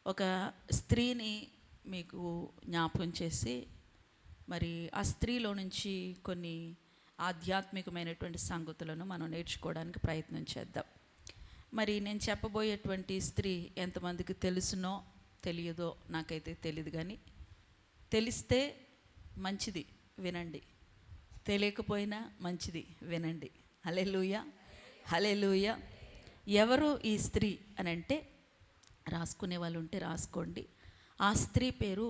ఒక స్త్రీని మీకు జ్ఞాపకం చేసి మరి ఆ స్త్రీలో నుంచి కొన్ని ఆధ్యాత్మికమైనటువంటి సంగతులను మనం నేర్చుకోవడానికి ప్రయత్నం చేద్దాం. మరి నేను చెప్పబోయేటువంటి స్త్రీ ఎంతమందికి తెలుసునో తెలియదో నాకైతే తెలియదు, కానీ తెలిస్తే మంచిది వినండి, తెలియకపోయినా మంచిది వినండి. హల్లెలూయా, హల్లెలూయా. ఎవరు ఈ స్త్రీ అని అంటే, రాసుకునే వాళ్ళు ఉంటే రాసుకోండి. ఆ స్త్రీ పేరు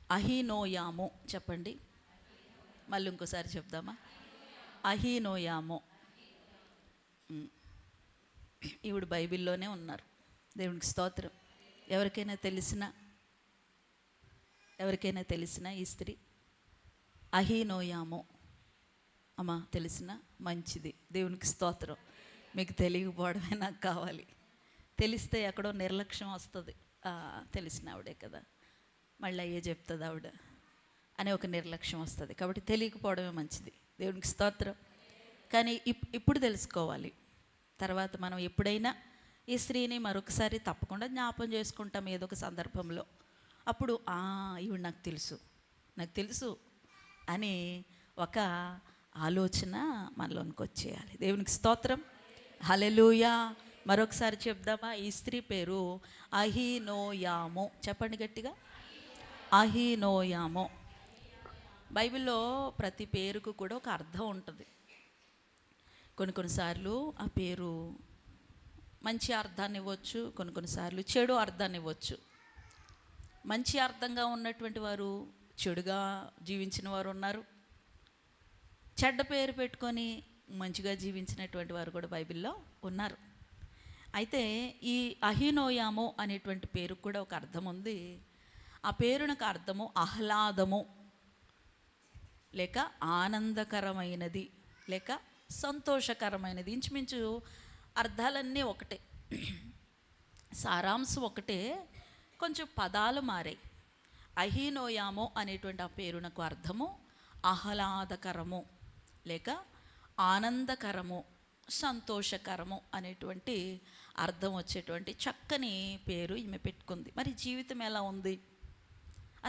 అహీనోయాము. చెప్పండి, మళ్ళీ ఇంకోసారి చెప్దామా? అహీనోయాము. ఈవిడ బైబిల్లోనే ఉన్నారు. దేవునికి స్తోత్రం. ఎవరికైనా తెలిసిన ఈ స్త్రీ అహీనోయాము అమ్మా తెలిసిన మంచిది. దేవునికి స్తోత్రం. మీకు తెలియకపోవడమే నాకు కావాలి. తెలిస్తే ఎక్కడో నిర్లక్ష్యం వస్తుంది. తెలిసిన ఆవిడే కదా, మళ్ళీ అయ్యే చెప్తుంది ఆవిడ అనే ఒక నిర్లక్ష్యం వస్తుంది. కాబట్టి తెలియకపోవడమే మంచిది. దేవునికి స్తోత్రం. కానీ ఇప్పుడు తెలుసుకోవాలి. తర్వాత మనం ఎప్పుడైనా ఈ స్త్రీని మరొకసారి తప్పకుండా జ్ఞాపం చేసుకుంటాం ఏదో ఒక సందర్భంలో. అప్పుడు ఈవిడ నాకు తెలుసు అని ఒక ఆలోచన మనలోనికి వచ్చేయాలి. దేవునికి స్తోత్రం. హల్లెలూయా. మరొకసారి చెప్దామా? ఈ స్త్రీ పేరు అహీనోయాము. చెప్పండి గట్టిగా, అహీనోయాము. బైబిల్లో ప్రతి పేరుకు కూడా ఒక అర్థం ఉంటుంది. కొన్నిసార్లు ఆ పేరు మంచి అర్థాన్ని ఇవ్వచ్చు, కొన్నిసార్లు చెడు అర్థాన్ని ఇవ్వచ్చు. మంచి అర్థంగా ఉన్నటువంటి వారు చెడుగా జీవించిన వారు ఉన్నారు. చెడ్డ పేరు పెట్టుకొని మంచిగా జీవించినటువంటి వారు కూడా బైబిల్లో ఉన్నారు. అయితే ఈ అహీనోయాము అనేటువంటి పేరు కూడా ఒక అర్థం ఉంది. ఆ పేరునకు అర్థము ఆహ్లాదము, లేక ఆనందకరమైనది, లేక సంతోషకరమైనది. ఇంచుమించు అర్థాలన్నీ ఒకటే, సారాంశం ఒకటే, కొంచెం పదాలు మారాయి. అహీనోయాము అనేటువంటి ఆ పేరునకు అర్థము ఆహ్లాదకరము, లేక ఆనందకరము, సంతోషకరము అనేటువంటి అర్థం వచ్చేటువంటి చక్కని పేరు ఈమె పెట్టుకుంది. మరి జీవితం ఎలా ఉంది?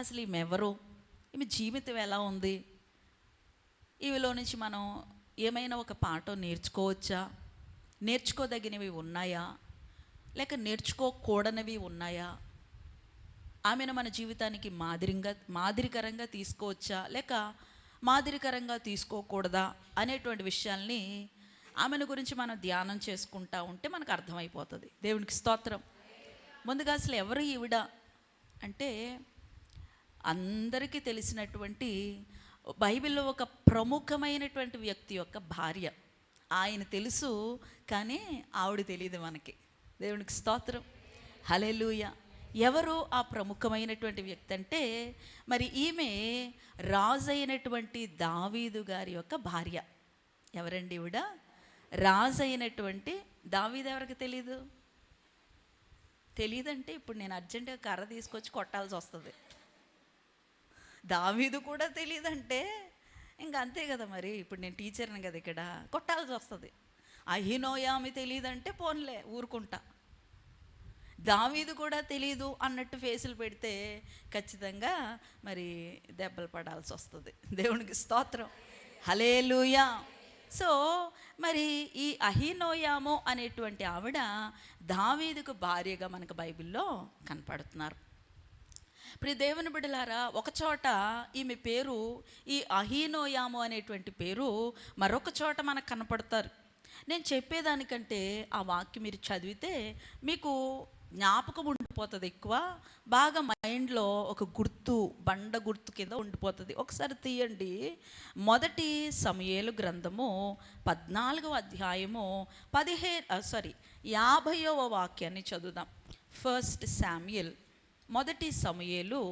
అసలు ఈమె ఎవరు? ఈమె జీవితం ఎలా ఉంది? ఈమెలో నుంచి మనం ఏమైనా ఒక పాఠం నేర్చుకోవచ్చా? నేర్చుకోదగినవి ఉన్నాయా, లేక నేర్చుకోకూడనివి ఉన్నాయా? ఆమెను మన జీవితానికి మాదిరికరంగా తీసుకోవచ్చా, లేక మాదిరికరంగా తీసుకోకూడదా అనేటువంటి విషయాల్ని ఆమెను గురించి మనం ధ్యానం చేసుకుంటా ఉంటే మనకు అర్థమైపోతుంది. దేవునికి స్తోత్రం. ముందుగా అసలు ఎవరు ఈవిడ అంటే, అందరికీ తెలిసినటువంటి బైబిల్లో ఒక ప్రముఖమైనటువంటి వ్యక్తి యొక్క భార్య. ఆయన తెలుసు, కానీ ఆవిడ తెలియదు మనకి. దేవునికి స్తోత్రం. హల్లెలూయా. ఎవరు ఆ ప్రముఖమైనటువంటి వ్యక్తి అంటే, మరి ఈమె రాజు అయినటువంటి దావీదు గారి యొక్క భార్య. ఎవరండి ఈవిడ? రాజు అయినటువంటి దావీదు. ఎవరికి తెలియదంటే ఇప్పుడు నేను అర్జెంటుగా కర్ర తీసుకొచ్చి కొట్టాల్సి వస్తుంది. దావీదు కూడా తెలియదంటే ఇంకా అంతే కదా. మరి ఇప్పుడు నేను టీచర్ని కదా, ఇక్కడ కొట్టాల్సి వస్తుంది. అహీనోయామి తెలియదంటే పోన్లే ఊరుకుంటా. దావీదు కూడా తెలీదు అన్నట్టు ఫేసులు పెడితే ఖచ్చితంగా మరి దెబ్బలు పడాల్సి వస్తుంది. దేవునికి స్తోత్రం. హల్లెలూయా. సో మరి ఈ అహీనోయాము అనేటువంటి ఆవిడ దావీదుకు భార్యగా మనకు బైబిల్లో కనపడుతున్నారు. ప్రియ దేవుని బిడ్డలారా, ఒకచోట ఈమె పేరు, ఈ అహీనోయాము అనేటువంటి పేరు మరొక చోట మనకు కనపడతారు. నేను చెప్పేదానికంటే ఆ వాక్యం మీరు చదివితే మీకు జ్ఞాపకం ఉండిపోతుంది. ఎక్కువ బాగా మైండ్లో ఒక బండ గుర్తు కింద ఉండిపోతుంది. ఒకసారి తీయండి, మొదటి సమూయేలు గ్రంథము 14వ అధ్యాయము 50వ వాక్యాన్ని చదువుదాం. ఫస్ట్ శామ్యూయల్, మొదటి సమూయేలు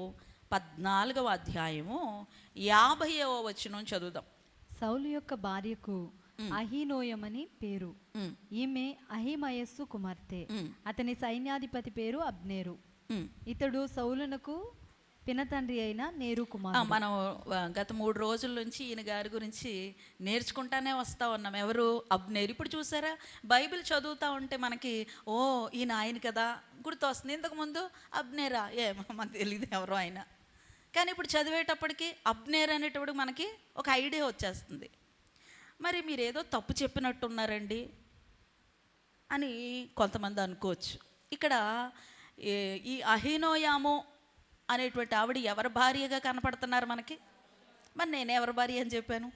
14వ అధ్యాయము 50వ వచనం చదువుదాం. సౌలు యొక్క భార్యకు అహీనోయమని పేరు. ఈమె అహిమయస్సు కుమార్తె. అతని సైన్యాధిపతి పేరు అబ్నేరు. ఇతడు సౌలునకు పినతండ్రి అయిన నేరు కుమారుడు. మనం గత 3 రోజుల నుంచి ఈయన గారి గురించి నేర్చుకుంటానే వస్తూ ఉన్నాం. ఎవరు? అబ్నేరు. ఇప్పుడు చూసారా, బైబిల్ చదువుతూ ఉంటే మనకి ఓ ఈయన ఆయన కదా గుర్తొస్తుంది. ఇంతకుముందు అబ్నేరా మనకు తెలియదు ఎవరో ఆయన. కానీ ఇప్పుడు చదివేటప్పటికి అబ్నేర్ అనేటప్పుడు మనకి ఒక ఐడియా వచ్చేస్తుంది. మరి మీరు ఏదో తప్పు చెప్పినట్టున్నారండి అని కొంతమంది అనుకోవచ్చు. ఇక్కడ ఈ అహీనోయాము అనేటువంటి ఆవిడ ఎవరి భార్యగా కనపడుతున్నారు మనకి? మరి నేను ఎవరి భార్య అని చెప్పాను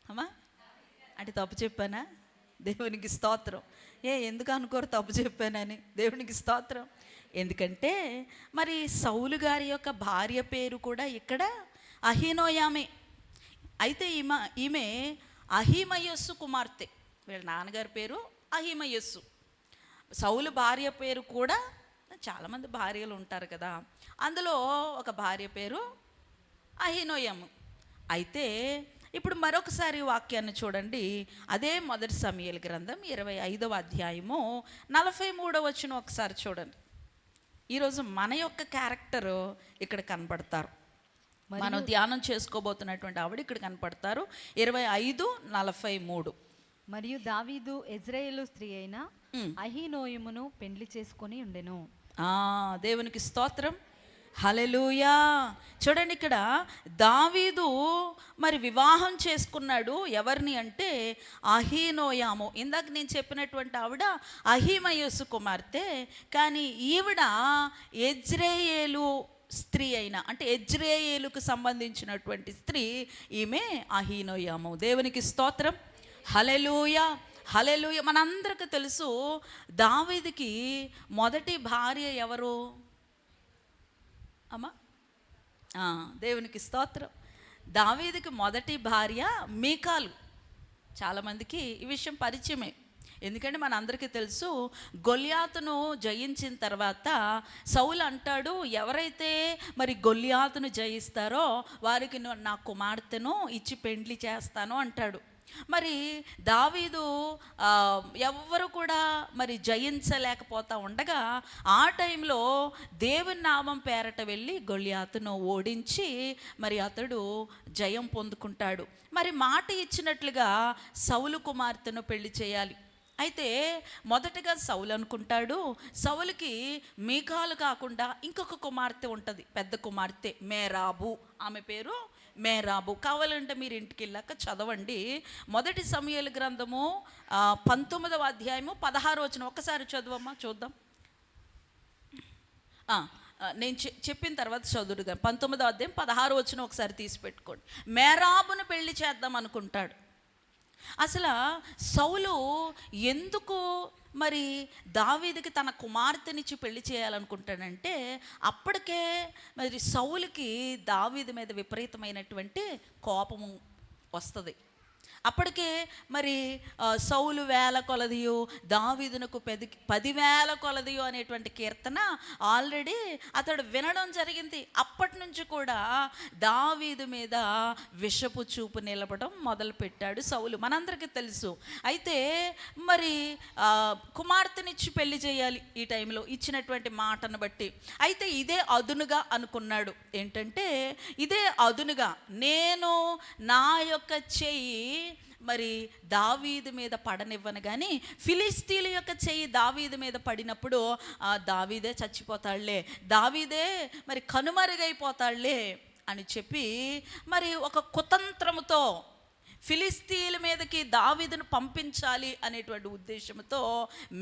అమ్మా? అంటే తప్పు చెప్పానా? దేవునికి స్తోత్రం. ఎందుకు అనుకోరు తప్పు చెప్పానని? దేవునికి స్తోత్రం. ఎందుకంటే మరి సౌలు గారి యొక్క భార్య పేరు కూడా ఇక్కడ అహీనోయామే. అయితే ఈమె అహిమయస్సు కుమార్తె. వీళ్ళ నాన్నగారి పేరు అహిమయస్సు. సౌలు భార్య పేరు కూడా, చాలామంది భార్యలు ఉంటారు కదా, అందులో ఒక భార్య పేరు అహీనోయము. అయితే ఇప్పుడు మరొకసారి వాక్యాన్ని చూడండి. అదే మొదటి సమూయేలు గ్రంథం 25వ అధ్యాయము 43వ వచనం ఒకసారి చూడండి. ఈరోజు మన యొక్క క్యారెక్టరు ఇక్కడ కనపడతారు. మనం ధ్యానం చేసుకోబోతున్నటువంటి ఆవిడ ఇక్కడ కనపడతారు. 25:43. మరియు దావీదు యెజ్రెయేలు స్త్రీ అయిన అహీనోయమును పెండ్లి చేసుకొని ఉండెను. దేవునికి స్తోత్రం. హల్లెలూయా. చూడండి, ఇక్కడ దావీదు మరి వివాహం చేసుకున్నాడు. ఎవరిని అంటే అహీనోయాము. ఇందాక నేను చెప్పినటువంటి ఆవిడ అహిమయస్సు కుమార్తె. కానీ ఈవిడ యెజ్రెయేలు స్త్రీ అయిన, అంటే యెజ్రెయేలుకు సంబంధించినటువంటి స్త్రీ ఈమె అహీనోయాము. దేవునికి స్తోత్రం. హల్లెలూయా, హల్లెలూయా. మనందరికీ తెలుసు దావీదుకి మొదటి భార్య ఎవరు అమ్మా? దేవునికి స్తోత్రం. దావీదుకి మొదటి భార్య మీకాలు. చాలామందికి ఈ విషయం పరిచయమే. ఎందుకంటే మన అందరికీ తెలుసు, గొల్యాతును జయించిన తర్వాత సౌలు అంటాడు, ఎవరైతే మరి గొల్యాతును జయిస్తారో వారికి నా కుమార్తెను ఇచ్చి పెండ్లి చేస్తాను అంటాడు. మరి దావీదు ఎవ్వరు కూడా మరి జయించలేకపోతా ఉండగా ఆ టైంలో దేవుని నామం పేరట వెళ్ళి గొల్యాతును ఓడించి మరి అతడు జయం పొందుకుంటాడు. మరి మాట ఇచ్చినట్లుగా సౌలు కుమార్తెను పెళ్లి చేయాలి. అయితే మొదటగా సౌలు అనుకుంటాడు, సౌలుకి మీకాలు కాకుండా ఇంకొక కుమార్తె ఉంటుంది, పెద్ద కుమార్తె మేరాబు. ఆమె పేరు మేరాబు. కావాలంటే మీరు ఇంటికి వెళ్ళాక చదవండి. మొదటి సమూయేలు గ్రంథము 19వ అధ్యాయము 16వ వచనం ఒకసారి చదువమ్మా, చూద్దాం. నేను చెప్పిన తర్వాత చదువుగా 19వ అధ్యాయం 16వ వచనం ఒకసారి తీసి పెట్టుకోండి. మేరాబును పెళ్లి చేద్దాం అనుకుంటాడు. అసలు సౌలు ఎందుకు మరి దావీదుకి తన కుమార్తెనిచ్చి పెళ్లి చేయాలనుకుంటాడంటే, అప్పటికే మరి సౌలుకి దావీదు మీద విపరీతమైనటువంటి కోపము వస్తుంది. అప్పటికే మరి సౌలు వేల కొలదియు దావీదునకు 10,000 కొలదియు అనేటువంటి కీర్తన ఆల్రెడీ అతడు వినడం జరిగింది. అప్పటి నుంచి కూడా దావీదు మీద విషపు చూపు నిలబడం మొదలుపెట్టాడు సౌలు. మనందరికీ తెలుసు. అయితే మరి కుమార్తెనిచ్చి పెళ్లి చేయాలి ఈ టైంలో ఇచ్చినటువంటి మాటను బట్టి. అయితే ఇదే అదునుగా అనుకున్నాడు. ఏంటంటే ఇదే అదునుగా నేను నా యొక్క చెయ్యి మరి దావీదు మీద పడనివ్వను, కానీ ఫిలిస్తీన్ల యొక్క చెయ్యి దావీదు మీద పడినప్పుడు దావీదే చచ్చిపోతాడులే, దావీదే మరి కనుమరుగైపోతాడులే అని చెప్పి మరి ఒక కుతంత్రముతో ఫిలిస్తీన్ల మీదకి దావీదును పంపించాలి అనేటువంటి ఉద్దేశంతో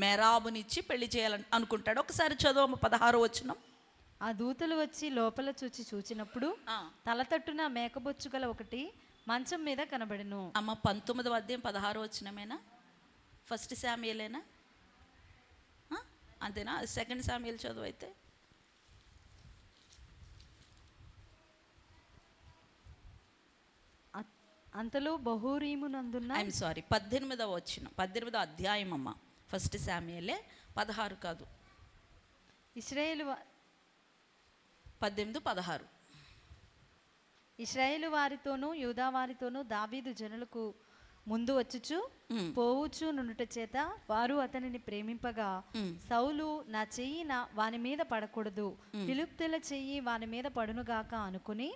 మెరాబునిచ్చి పెళ్లి చేయాలని అనుకుంటాడు. ఒకసారి చదువు 16వ వచనం. ఆ దూతలు వచ్చి లోపల చూచినప్పుడు తలతట్టున మేకబొచ్చు గల ఒకటి మంచం మీద కనబడెను. అమ్మ 19వ అధ్యాయం 16వ వచనమేనా? ఫస్ట్ శామ్యూయేలేనా? అంతేనా? సెకండ్ శామ్యూయేల్ చదువు. అయితే అంతలో బహూరీమునందున్న 18వ వచనం, 18వ అధ్యాయం అమ్మ. ఫస్ట్ శామ్యూయేలే, 16 కాదు. ఇశ్రాయేలు 18:16. ఇశ్రాయేలు వారితోనూ యూదా వారితోనూ దావీదు జనులకు ముందు వచ్చుచు పోవుచు నుండుట చేత వారు అతనిని ప్రేమింపగా, సౌలు నా చెయ్యి వాని మీద పడకూడదు, ఫిలిష్తీయుల చెయ్యి వాని మీద పడునుగాక అనుకుని,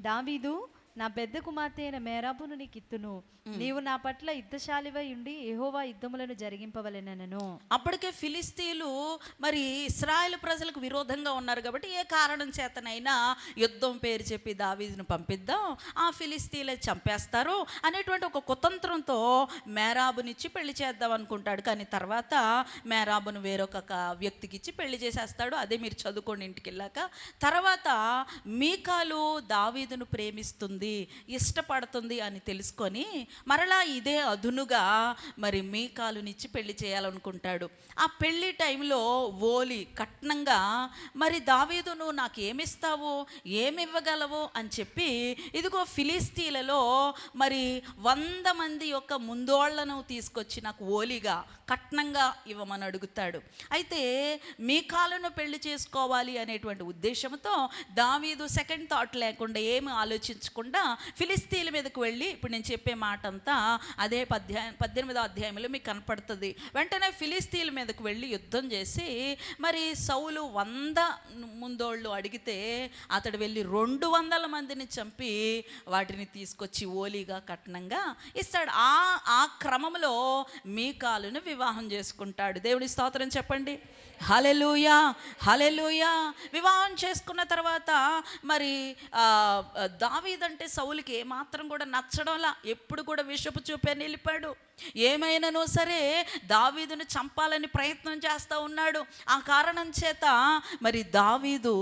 దావీదు నా పెద్ద కుమార్తె అయిన మేరాబును నీకు ఇత్తును, నీవు నా పట్ల యుద్ధశాలివై ఉండి యెహోవా యుద్ధములను జరిగింపవలెనను. అప్పటికే ఫిలిస్తీయులు మరి ఇశ్రాయేలు ప్రజలకు విరోధంగా ఉన్నారు కాబట్టి ఏ కారణం చేతనైనా యుద్ధం పేరు చెప్పి దావీదును పంపిద్దాం, ఆ ఫిలిస్తీయులే చంపేస్తారు అనేటువంటి ఒక కుతంత్రంతో మేరాబునిచ్చి పెళ్లి చేద్దాం అనుకుంటాడు. కానీ తర్వాత మేరాబును వేరొక వ్యక్తికి ఇచ్చి పెళ్లి చేసేస్తాడు. అదే మీరు చదువుకోండి ఇంటికి వెళ్ళాక. తర్వాత మీకాలు దావీదును ప్రేమిస్తుంది, ఇష్టపడుతుంది అని తెలుసుకొని మరలా ఇదే అదునుగా మరి మీకాలునిచ్చి పెళ్లి చేయాలనుకుంటాడు. ఆ పెళ్లి టైంలో ఓలి కట్నంగా మరి దావీదు నువ్వు నాకు ఏమిస్తావు, ఏమివ్వగలవు అని చెప్పి, ఇదిగో ఫిలిస్తీన్లలో మరి 100 మంది యొక్క ముందోళ్లను తీసుకొచ్చి నాకు ఓలిగా కట్నంగా ఇవ్వమని అడుగుతాడు. అయితే మీకాలును పెళ్లి చేసుకోవాలి అనేటువంటి ఉద్దేశంతో దావీదు సెకండ్ థాట్ లేకుండా ఏమి ఆలోచించకుండా ఫిలిస్తీన్ల మీదకు వెళ్ళి, ఇప్పుడు నేను చెప్పే మాట అంతా అదే 18వ అధ్యాయంలో మీకు కనపడుతుంది. వెంటనే ఫిలిస్తీన్ల మీదకు వెళ్ళి యుద్ధం చేసి మరి సౌలు 100 ముందోళ్ళు అడిగితే అతడు వెళ్ళి 200 మందిని చంపి వాటిని తీసుకొచ్చి ఓలిగా కట్నంగా ఇస్తాడు. ఆ క్రమంలో మీకాలును వివాహం చేసుకుంటాడు. దేవుని స్తోత్రం చెప్పండి. హల్లెలూయా, హల్లెలూయా. వివాహం చేసుకున్న తర్వాత మరి దావీదంటే సౌలుకి ఏమాత్రం కూడా నచ్చడంలా, ఎప్పుడు కూడా విషపు చూపే నిలిపాడు. ఏమైనానో సరే దావీదును చంపాలని ప్రయత్నం చేస్తూ ఉన్నాడు. ఆ కారణం చేత మరి దావీదు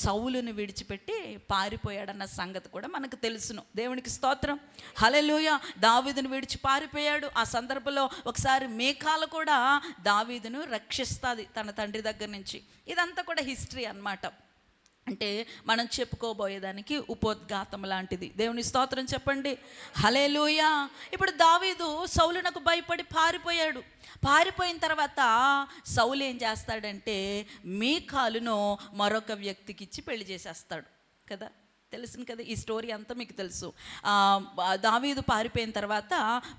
సౌలుని విడిచిపెట్టి పారిపోయాడన్న సంగతి కూడా మనకు తెలుసును. దేవునికి స్తోత్రం, హల్లెలూయా. దావీదును విడిచి పారిపోయాడు. ఆ సందర్భంలో ఒకసారి మీకాలు కూడా దావీదును రక్షిస్తుంది తన తండ్రి దగ్గర నుంచి. ఇదంతా కూడా హిస్టరీ అన్నమాట. అంటే మనం చెప్పుకోబోయేదానికి ఉపోద్ఘాతం లాంటిది. దేవుని స్తోత్రం చెప్పండి, హల్లెలూయా. ఇప్పుడు దావీదు సౌలునకు భయపడి పారిపోయాడు. పారిపోయిన తర్వాత సౌలు ఏం చేస్తాడంటే మీకాలును మరొక వ్యక్తికి ఇచ్చి పెళ్లి చేసేస్తాడు కదా. తెలుసును కదా, ఈ స్టోరీ అంతా మీకు తెలుసు. దావీదు పారిపోయిన తర్వాత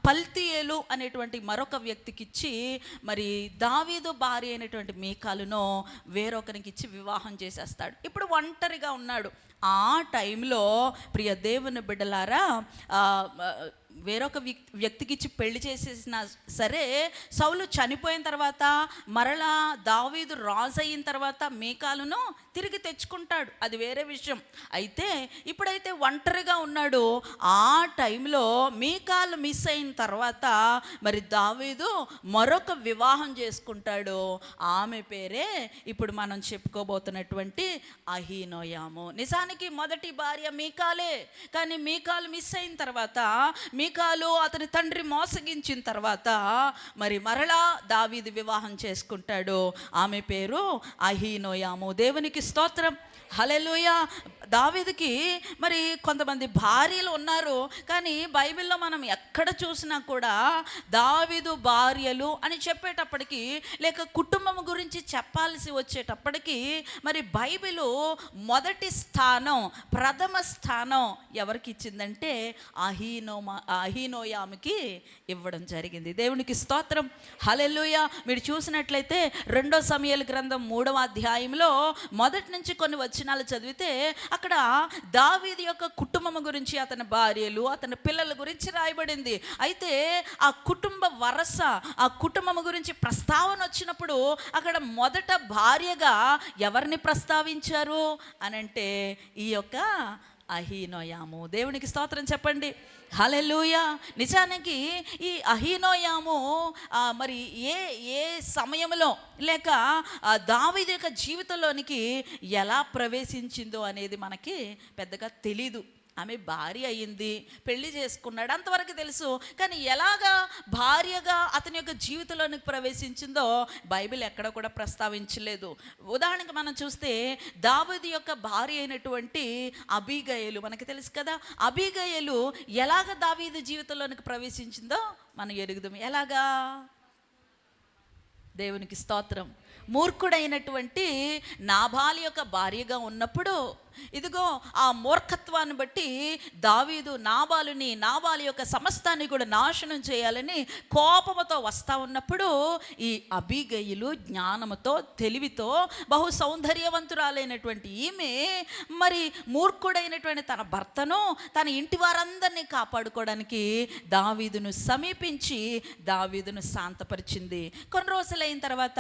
పల్తీయేలు అనేటువంటి మరొక వ్యక్తికి ఇచ్చి మరి దావీదు భార్య అయినటువంటి మీకాలును వేరొకరికి ఇచ్చి వివాహం చేసేస్తాడు. ఇప్పుడు ఒంటరిగా ఉన్నాడు. ఆ టైంలో ప్రియ దేవుని బిడ్డలారా, వేరొక వ్యక్తికి ఇచ్చి పెళ్లి చేసేసినా సరే సౌలు చనిపోయిన తర్వాత మరలా దావీదు రాజు అయిన తర్వాత మీకాలును తిరిగి తెచ్చుకుంటాడు, అది వేరే విషయం. అయితే ఇప్పుడైతే ఒంటరిగా ఉన్నాడు. ఆ టైంలో మీకాలు మిస్ అయిన తర్వాత మరి దావీదు మరొక వివాహం చేసుకుంటాడు. ఆమె పేరే ఇప్పుడు మనం చెప్పుకోబోతున్నటువంటి అహీనోయాము. నిజానికి మొదటి భార్య మీకాలే, కానీ మీకాలు మిస్ అయిన తర్వాత మీకాలు అతని తండ్రి మోసగించిన తర్వాత మరి మరలా దావీదు వివాహం చేసుకుంటాడు. ఆమె పేరు అహీనోయాము. దేవునికి స్తోత్రం, హల్లెలూయా. దావీదుకి మరి కొంతమంది భార్యలు ఉన్నారు, కానీ బైబిల్లో మనం ఎక్కడ చూసినా కూడా దావీదు భార్యలు అని చెప్పేటప్పటికి లేక కుటుంబం గురించి చెప్పాల్సి వచ్చేటప్పటికి మరి బైబిలు మొదటి స్థానం, ప్రథమ స్థానం ఎవరికి ఇచ్చిందంటే అహీనోయాముకి ఇవ్వడం జరిగింది. దేవునికి స్తోత్రం, హల్లెలూయా. మీరు చూసినట్లయితే 2 సమూయేలు గ్రంథం 3వ అధ్యాయంలో మొదటి నుంచి కొన్ని వచనాలు చదివితే అక్కడ దావీదు యొక్క కుటుంబం గురించి, అతని భార్యలు, అతని పిల్లల గురించి రాయబడింది. అయితే ఆ కుటుంబ వరస, ఆ కుటుంబం గురించి ప్రస్తావన వచ్చినప్పుడు అక్కడ మొదట భార్యగా ఎవరిని ప్రస్తావించారు అనంటే ఈ యొక్క అహీనోయాము. దేవునికి స్తోత్రం చెప్పండి, హల్లెలూయా. నిజానికి ఈ అహీనోయాము మరి ఏ సమయంలో లేక దావీదు యొక్క జీవితంలోనికి ఎలా ప్రవేశించిందో అనేది మనకి పెద్దగా తెలీదు. ఆమె భార్య అయ్యింది, పెళ్లి చేసుకున్నాడు, అంతవరకు తెలుసు. కానీ ఎలాగా భార్యగా అతని యొక్క జీవితంలోనికి ప్రవేశించిందో బైబిల్ ఎక్కడ కూడా ప్రస్తావించలేదు. ఉదాహరణకి మనం చూస్తే దావీదు యొక్క భార్య అయినటువంటి అబీగయలు మనకి తెలుసు కదా. అబీగయలు ఎలాగ దావీదు జీవితంలోనికి ప్రవేశించిందో మనం ఎరుగుదాం. ఎలాగా? దేవునికి స్తోత్రం. మూర్ఖుడైనటువంటి నాబాలు యొక్క భార్యగా ఉన్నప్పుడు ఇదిగో ఆ మూర్ఖత్వాన్ని బట్టి దావీదు నాబాలు యొక్క సమస్తాన్ని కూడా నాశనం చేయాలని కోపముతో వస్తా ఉన్నప్పుడు ఈ అబీగయిలు జ్ఞానముతో తెలివితో బహు సౌందర్యవంతురాలైనటువంటి ఈమె మరి మూర్ఖుడైనటువంటి తన భర్తను తన ఇంటి వారందరినీ కాపాడుకోవడానికి దావీదును సమీపించి దావీదును శాంతపరిచింది. కొన్ని రోజులైన తర్వాత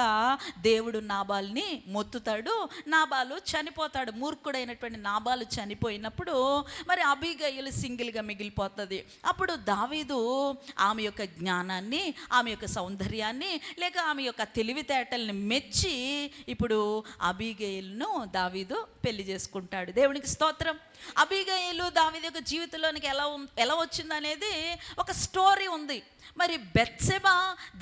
దేవుడు నాబాల్ని మొత్తుతాడు, నాబాలు చనిపోతాడు. మూర్ఖుడైనటువంటి నాబాలు చనిపోయినప్పుడు మరి అబీగయిలు సింగిల్గా మిగిలిపోతుంది. అప్పుడు దావీదు ఆమె యొక్క జ్ఞానాన్ని, ఆమె యొక్క సౌందర్యాన్ని, లేక ఆమె యొక్క తెలివితేటల్ని మెచ్చి ఇప్పుడు అబీగయిల్ను దావీదు పెళ్లి చేసుకుంటాడు. దేవునికి స్తోత్రం. అబీగయిలు దావీదు యొక్క జీవితంలోనికి ఎలా వచ్చిందనేది ఒక స్టోరీ ఉంది. మరి బెత్షెబ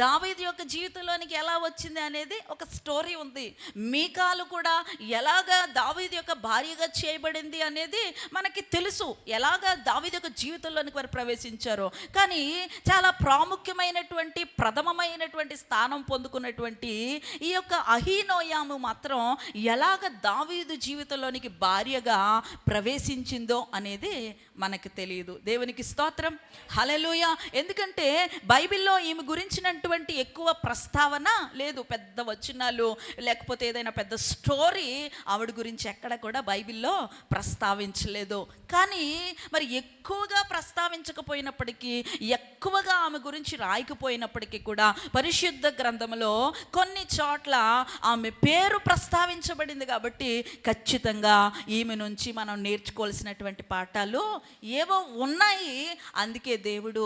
దావీదు యొక్క జీవితంలోనికి ఎలా వచ్చింది అనేది ఒక స్టోరీ ఉంది. మీకాలు కూడా ఎలాగా దావీదు యొక్క భార్యగా చేయబడింది అనేది మనకి తెలుసు, ఎలాగా దావీదు యొక్క జీవితంలోనికి వారు ప్రవేశించారో. కానీ చాలా ప్రాముఖ్యమైనటువంటి ప్రథమమైనటువంటి స్థానం పొందుకున్నటువంటి ఈ యొక్క అహీనోయాము మాత్రం ఎలాగ దావీదు జీవితంలోనికి భార్యగా ప్రవేశించిందో అనేది మనకు తెలియదు. దేవునికి స్తోత్రం, హల్లెలూయా. ఎందుకంటే బైబిల్లో ఈమె గురించినటువంటి ఎక్కువ ప్రస్తావన లేదు. పెద్ద వచనాలు లేకపోతే ఏదైనా పెద్ద స్టోరీ ఆవిడ గురించి ఎక్కడ కూడా బైబిల్లో ప్రస్తావించలేదు. కానీ మరి ఎక్కువగా ప్రస్తావించకపోయినప్పటికీ, ఎక్కువగా ఆమె గురించి రాయకపోయినప్పటికీ కూడా పరిశుద్ధ గ్రంథంలో కొన్ని చోట్ల ఆమె పేరు ప్రస్తావించబడింది. కాబట్టి ఖచ్చితంగా ఈమె నుంచి మనం నేర్చుకోవాల్సినటువంటి పాఠాలు ఏవో ఉన్నాయి. అందుకే దేవుడు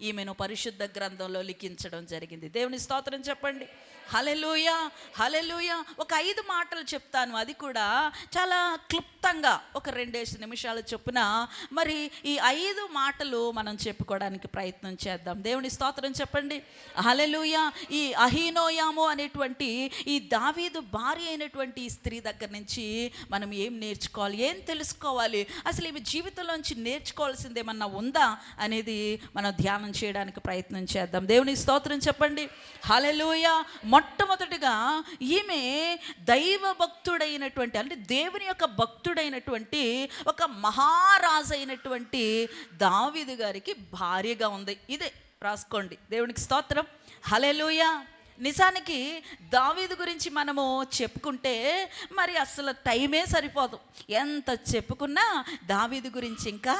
ఈమెను పరిశుద్ధ గ్రంథంలో లిఖించడం జరిగింది. దేవుని స్తోత్రం చెప్పండి. హల్లెలూయా, హల్లెలూయా. ఒక 5 మాటలు చెప్తాను, అది కూడా చాలా క్లుప్తంగా ఒక 2 నిమిషాల చొప్పున మరి ఈ 5 మాటలు మనం చెప్పుకోవడానికి ప్రయత్నం చేద్దాం. దేవుని స్తోత్రం చెప్పండి. హల్లెలూయా. ఈ అహీనోయాము అనేటువంటి ఈ దావీదు భార్య అయినటువంటి ఈ స్త్రీ దగ్గర నుంచి మనం ఏం నేర్చుకోవాలి, ఏం తెలుసుకోవాలి, అసలు ఈమె జీవితంలోంచి నేర్చుకోవాల్సింది ఏమన్నా ఉందా అనేది మనం ధ్యానం చేయడానికి ప్రయత్నం చేద్దాం. దేవుని స్తోత్రం చెప్పండి. హల్లెలూయా. మొట్టమొదటిగా ఈమె దైవ భక్తుడైనటువంటి, అంటే దేవుని యొక్క భక్తుడైనటువంటి ఒక మహారాజు అయినటువంటి దావీదు గారికి భార్యగా ఉంది. ఇదే రాసుకోండి. దేవునికి స్తోత్రం, హల్లెలూయా. నిజానికి దావీదు గురించి మనము చెప్పుకుంటే మరి అసలు టైమే సరిపోదు. ఎంత చెప్పుకున్నా దావీదు గురించి ఇంకా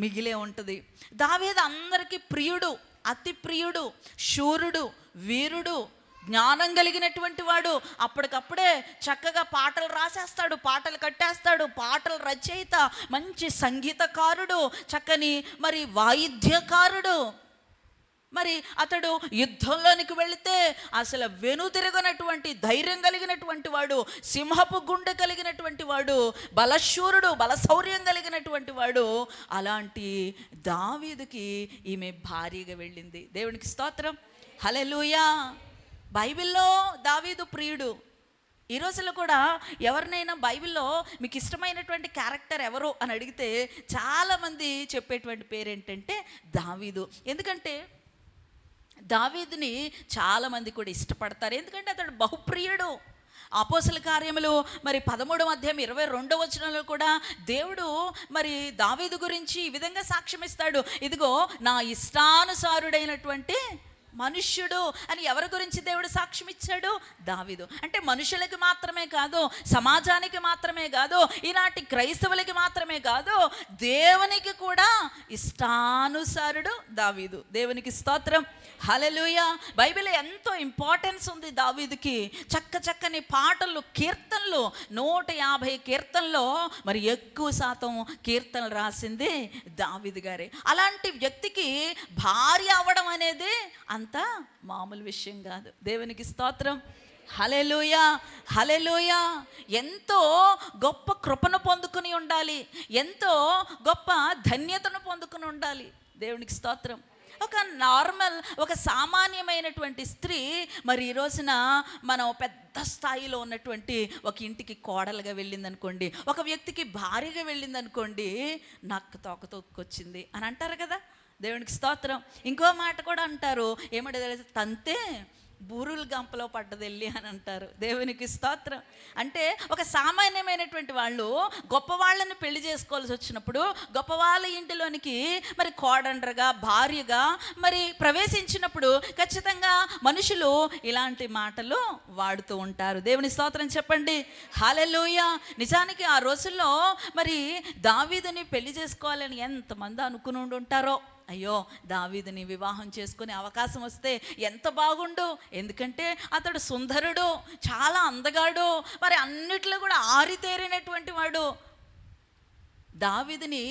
మిగిలే ఉంటుంది. దావీదు అందరికీ ప్రియుడు, అతి ప్రియుడు, శూరుడు, వీరుడు, జ్ఞానం కలిగినటువంటి వాడు. అప్పటికప్పుడే చక్కగా పాటలు రాసేస్తాడు, పాటలు కట్టేస్తాడు, పాటల రచయిత, మంచి సంగీతకారుడు, చక్కని మరి వాయిద్యకారుడు. మరి అతడు యుద్ధంలోనికి వెళితే అసలు వెనుతిరగనటువంటి ధైర్యం కలిగినటువంటి వాడు, సింహపు గుండె కలిగినటువంటి వాడు, బలశూరుడు, బలశౌర్యం కలిగినటువంటి వాడు. అలాంటి దావీదుకి ఈమె భార్యగా వెళ్ళింది. దేవునికి స్తోత్రం, హల్లెలూయా. బైబిల్లో దావీదు ప్రియుడు. ఈ రోజుల్లో కూడా ఎవరినైనా బైబిల్లో మీకు ఇష్టమైనటువంటి క్యారెక్టర్ ఎవరు అని అడిగితే చాలామంది చెప్పేటువంటి పేరు ఏంటంటే దావీదు. ఎందుకంటే దావీదుని చాలామంది కూడా ఇష్టపడతారు, ఎందుకంటే అతడు బహుప్రియుడు. అపోస్తల కార్యములు మరి 13వ అధ్యాయం 22వ వచనంలో కూడా దేవుడు మరి దావీదు గురించి ఈ విధంగా సాక్ష్యం ఇస్తాడు. ఇదిగో నా ఇష్టానుసారుడైనటువంటి మనుష్యుడు అని. ఎవరి గురించి దేవుడు సాక్ష్యం ఇచ్చాడు? దావీదు. అంటే మనుషులకి మాత్రమే కాదు, సమాజానికి మాత్రమే కాదు, ఈనాటి క్రైస్తవులకి మాత్రమే కాదు, దేవునికి కూడా ఇష్టానుసారుడు దావీదు. దేవునికి స్తోత్రం, హల్లెలూయా. బైబిల్ ఎంతో ఇంపార్టెన్స్ ఉంది దావీదుకి. చక్కని పాటలు, కీర్తనలు, 150 కీర్తనలో మరి ఎక్కువ శాతం కీర్తనలు రాసింది దావీదు గారే. అలాంటి వ్యక్తికి భార్య అవ్వడం అనేది అంత మామూలు విషయం కాదు. దేవునికి స్తోత్రం, హల్లెలూయా, హల్లెలూయా. ఎంతో గొప్ప కృపను పొందుకుని ఉండాలి, ఎంతో గొప్ప ధన్యతను పొందుకుని ఉండాలి. దేవునికి స్తోత్రం. ఒక నార్మల్, ఒక సామాన్యమైనటువంటి స్త్రీ మరి ఈ రోజున మనం పెద్ద స్థాయిలో ఉన్నటువంటి ఒక ఇంటికి కోడలుగా వెళ్ళిందనుకోండి, ఒక వ్యక్తికి భార్యగా వెళ్ళిందనుకోండి, నక్క తోక తొక్కొచ్చింది అని అంటారు కదా. దేవునికి స్తోత్రం. ఇంకో మాట కూడా అంటారు, ఏమంటే తంతే బూరుల గంపలో పడ్డదెళ్ళి అని అంటారు. దేవునికి స్తోత్రం. అంటే ఒక సామాన్యమైనటువంటి వాళ్ళు గొప్ప వాళ్ళని పెళ్లి చేసుకోవాల్సి వచ్చినప్పుడు గొప్ప వాళ్ళ ఇంటిలోనికి మరి కోడండ్రగా భార్యగా మరి ప్రవేశించినప్పుడు ఖచ్చితంగా మనుషులు ఇలాంటి మాటలు వాడుతూ ఉంటారు. దేవుని స్తోత్రం చెప్పండి. హల్లెలూయా. నిజానికి ఆ రోజుల్లో మరి దావీదుని పెళ్లి చేసుకోవాలని ఎంతమంది అనుకుని ఉంటారో. అయ్యో, దావీదుని వివాహం చేసుకునే అవకాశం వస్తే ఎంత బాగుండు, ఎందుకంటే అతడు సుందరుడు, చాలా అందగాడు, మరి అన్నిట్లో కూడా ఆరితేరినటువంటి వాడు. దావీదుని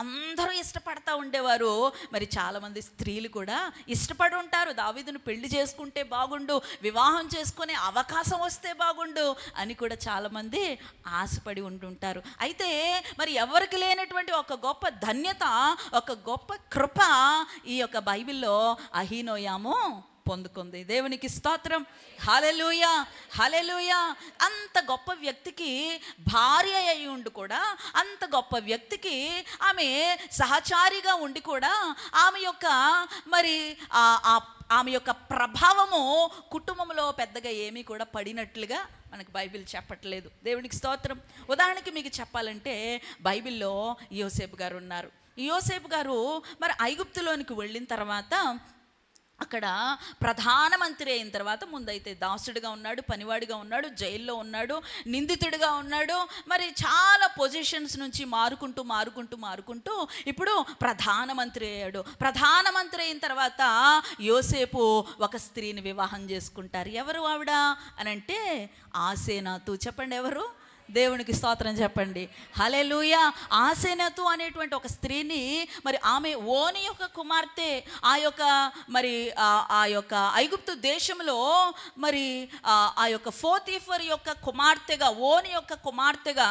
అందరూ ఇష్టపడతా ఉండేవారు. మరి చాలామంది స్త్రీలు కూడా ఇష్టపడి ఉంటారు, దావీదుని పెళ్లి చేసుకుంటే బాగుండు, వివాహం చేసుకునే అవకాశం వస్తే బాగుండు అని కూడా చాలామంది ఆశపడి ఉంటుంటారు. అయితే మరి ఎవరికి లేనటువంటి ఒక గొప్ప ధన్యత, ఒక గొప్ప కృప ఈ యొక్క బైబిల్లో అహీనోయాము పొందుకుంది. దేవునికి స్తోత్రం. హల్లెలూయా, హల్లెలూయా. అంత గొప్ప వ్యక్తికి భార్య అయి ఉండి కూడా, అంత గొప్ప వ్యక్తికి ఆమె సహచారిగా ఉండి కూడా ఆమె యొక్క మరి ఆమె యొక్క ప్రభావము కుటుంబంలో పెద్దగా ఏమీ కూడా పడినట్లుగా మనకు బైబిల్ చెప్పట్లేదు. దేవునికి స్తోత్రం. ఉదాహరణకి మీకు చెప్పాలంటే బైబిల్లో యోసేపు గారు ఉన్నారు. యోసేపు గారు మరి ఐగుప్తులోనికి వెళ్ళిన తర్వాత అక్కడ ప్రధానమంత్రి అయిన తర్వాత ముందైతే దాసుడిగా ఉన్నాడు, పనివాడిగా ఉన్నాడు, జైల్లో ఉన్నాడు, నిందితుడిగా ఉన్నాడు. మరి చాలా పొజిషన్స్ నుంచి మారుకుంటూ ఇప్పుడు ప్రధానమంత్రి అయ్యాడు. ప్రధానమంత్రి అయిన తర్వాత యోసేపు ఒక స్త్రీని వివాహం చేసుకుంటారు. ఎవరు ఆవిడ అని అంటే ఆసేనాతు. చెప్పండి ఎవరు? దేవునికి స్తోత్రం చెప్పండి. హల్లెలూయా. ఆసెనతు అనేటువంటి ఒక స్త్రీని మరి ఆమె ఓని యొక్క కుమార్తె, ఆ యొక్క ఐగుప్తు దేశంలో మరి ఆ యొక్క పోతీఫర్ యొక్క కుమార్తెగా, ఓని యొక్క కుమార్తెగా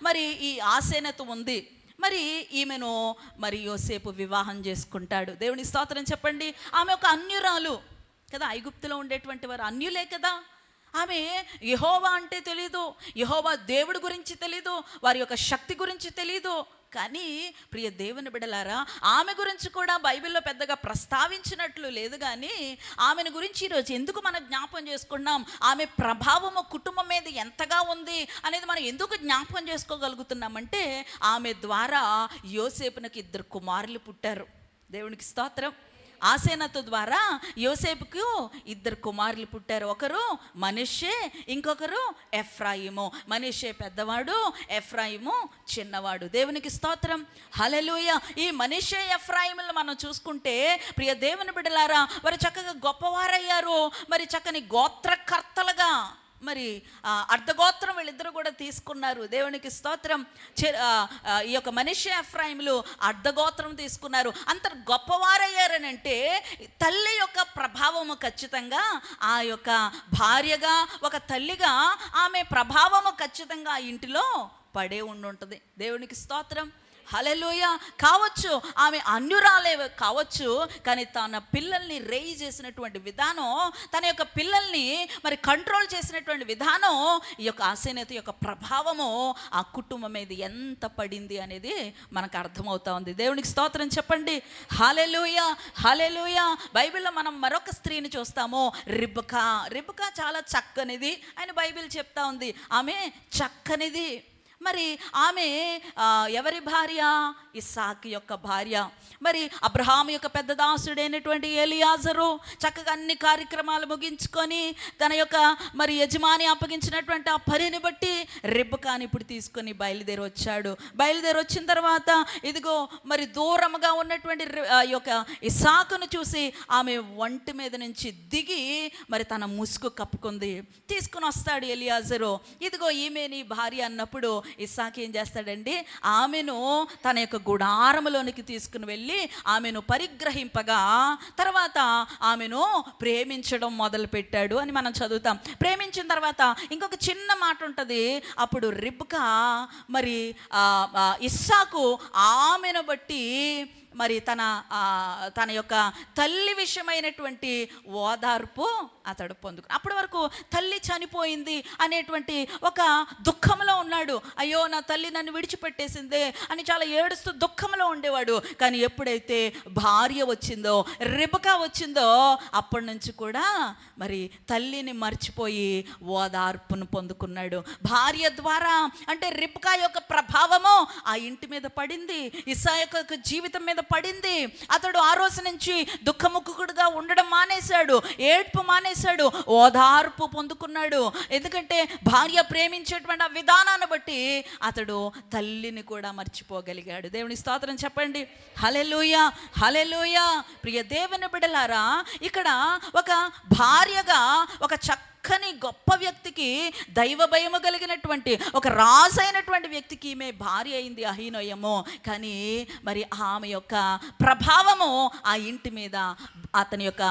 మరి ఈ ఆసెనతు ఉంది. మరి ఈమెను మరి యోసేపు వివాహం చేసుకుంటాడు. దేవుని స్తోత్రం చెప్పండి. ఆమె ఒక అన్యురాలు కదా, ఐగుప్తులో ఉండేటువంటి వారు అన్యులే కదా. ఆమె యెహోవా అంటే తెలీదు, యెహోవా దేవుడి గురించి తెలీదు, వారి యొక్క శక్తి గురించి తెలీదు. కానీ ప్రియ దేవుని బిడ్డలారా, ఆమె గురించి కూడా బైబిల్లో పెద్దగా ప్రస్తావించినట్లు లేదు. కానీ ఆమెను గురించి ఈరోజు ఎందుకు మనం జ్ఞాపం చేసుకున్నాం, ఆమె ప్రభావము కుటుంబం మీద ఎంతగా ఉంది అనేది మనం ఎందుకు జ్ఞాపకం చేసుకోగలుగుతున్నామంటే ఆమె ద్వారా యోసేపునకు 2 కుమారులు పుట్టారు. దేవునికి స్తోత్రం. ఆసేనతు ద్వారా యోసేపుకు 2 కుమారులు పుట్టారు. ఒకరు మనష్షే, ఇంకొకరు ఎఫ్రాయిము. మనష్షే పెద్దవాడు, ఎఫ్రాయిము చిన్నవాడు. దేవునికి స్తోత్రం. హల్లెలూయా. ఈ మనష్షే ఎఫ్రాయిములను మనం చూసుకుంటే ప్రియ దేవుని బిడ్డలారా, వారు చక్కగా గొప్పవారయ్యారు. మరి చక్కని గోత్రకర్తలుగా మరి అర్ధగోత్రం వీళ్ళిద్దరూ కూడా తీసుకున్నారు. దేవునికి స్తోత్రం. ఈ యొక్క మనష్షే ఎఫ్రాయిములు అర్ధగోత్రం తీసుకున్నారు. అంత గొప్పవారయ్యారనంటే తల్లి యొక్క ప్రభావము ఖచ్చితంగా ఆ యొక్క భార్యగా, ఒక తల్లిగా ఆమె ప్రభావము ఖచ్చితంగా ఆ ఇంటిలో పడే ఉండుంటుంది. దేవునికి స్తోత్రం. హల్లెలూయా. కావచ్చు ఆమె అన్యురాలే కావచ్చు, కానీ తన పిల్లల్ని రేయి చేసినటువంటి విధానం, తన యొక్క పిల్లల్ని మరి కంట్రోల్ చేసినటువంటి విధానం, ఈ యొక్క ఆసేనతు యొక్క ప్రభావము ఆ కుటుంబం మీద ఎంత పడింది అనేది మనకు అర్థమవుతా ఉంది. దేవునికి స్తోత్రం చెప్పండి. హల్లెలూయా, హల్లెలూయా. బైబిల్లో మనం మరొక స్త్రీని చూస్తాము, రిబ్కా చాలా చక్కనిది అని బైబిల్ చెప్తా ఉంది. ఆమె చక్కనిది. మరి ఆమె ఎవరి భార్య? ఇస్సాకు యొక్క భార్య. మరి అబ్రహాము యొక్క పెద్ద దాసుడైనటువంటి ఎలియాజరు చక్కగా అన్ని కార్యక్రమాలు ముగించుకొని తన యొక్క మరి యజమాని అప్పగించినటువంటి ఆ పనిని బట్టి రిబ్కాని ఇప్పుడు తీసుకొని బయలుదేరి వచ్చాడు. బయలుదేరి వచ్చిన తర్వాత ఇదిగో మరి దూరంగా ఉన్నటువంటి యొక్క ఇస్సాకును చూసి ఆమె ఒంటి మీద నుంచి దిగి మరి తన ముసుగు కప్పుకుంది. తీసుకుని వస్తాడు ఎలియాజరు. ఇదిగో ఈమె నీ భార్య అన్నప్పుడు ఇస్సాకు ఏం చేస్తాడండి, ఆమెను తన యొక్క గుడారములోనికి తీసుకుని వెళ్ళి ఆమెను పరిగ్రహింపగా తర్వాత ఆమెను ప్రేమించడం మొదలుపెట్టాడు అని మనం చదువుతాం. ప్రేమించిన తర్వాత ఇంకొక చిన్న మాట ఉంటుంది. అప్పుడు రిబ్కా మరి ఇస్సాకు ఆమెను బట్టి మరి తన యొక్క తల్లి విషయమైనటువంటి ఓదార్పు అతడు పొందుకు. అప్పటి వరకు తల్లి చనిపోయింది అనేటువంటి ఒక దుఃఖంలో ఉన్నాడు ఉన్నాడు. అయ్యో నా తల్లి నన్ను విడిచిపెట్టేసిందే అని చాలా ఏడుస్తూ దుఃఖంలో ఉండేవాడు. కానీ ఎప్పుడైతే భార్య వచ్చిందో, రిబకా వచ్చిందో, అప్పటి నుంచి కూడా మరి తల్లిని మర్చిపోయి ఓదార్పును పొందుకున్నాడు. భార్య ద్వారా అంటే రిబకా యొక్క ప్రభావము ఆ ఇంటి మీద పడింది, ఇస్సాకు యొక్క జీవితం మీద పడింది. అతడు ఆ రోజు నుంచి దుఃఖముఖుడుగా ఉండడం మానేశాడు, ఏడ్పు మానేశాడు, ఓదార్పు పొందుకున్నాడు. ఎందుకంటే భార్య ప్రేమించేటువంటి ఆ విధానాన్ని బట్టి అతడు తల్లిని కూడా మర్చిపోగలిగాడు. దేవుని స్తోత్రం చెప్పండి. హల్లెలూయా, హల్లెలూయా. ప్రియ దేవుని బిడ్డలారా, ఇక్కడ ఒక భార్యగా ఒక చక్కని గొప్ప వ్యక్తికి, దైవ భయము కలిగినటువంటి ఒక రాజు అయినటువంటి వ్యక్తికి ఈమె భార్య అయింది అహీనోయము. కానీ మరి ఆమె యొక్క ప్రభావము ఆ ఇంటి మీద, అతని యొక్క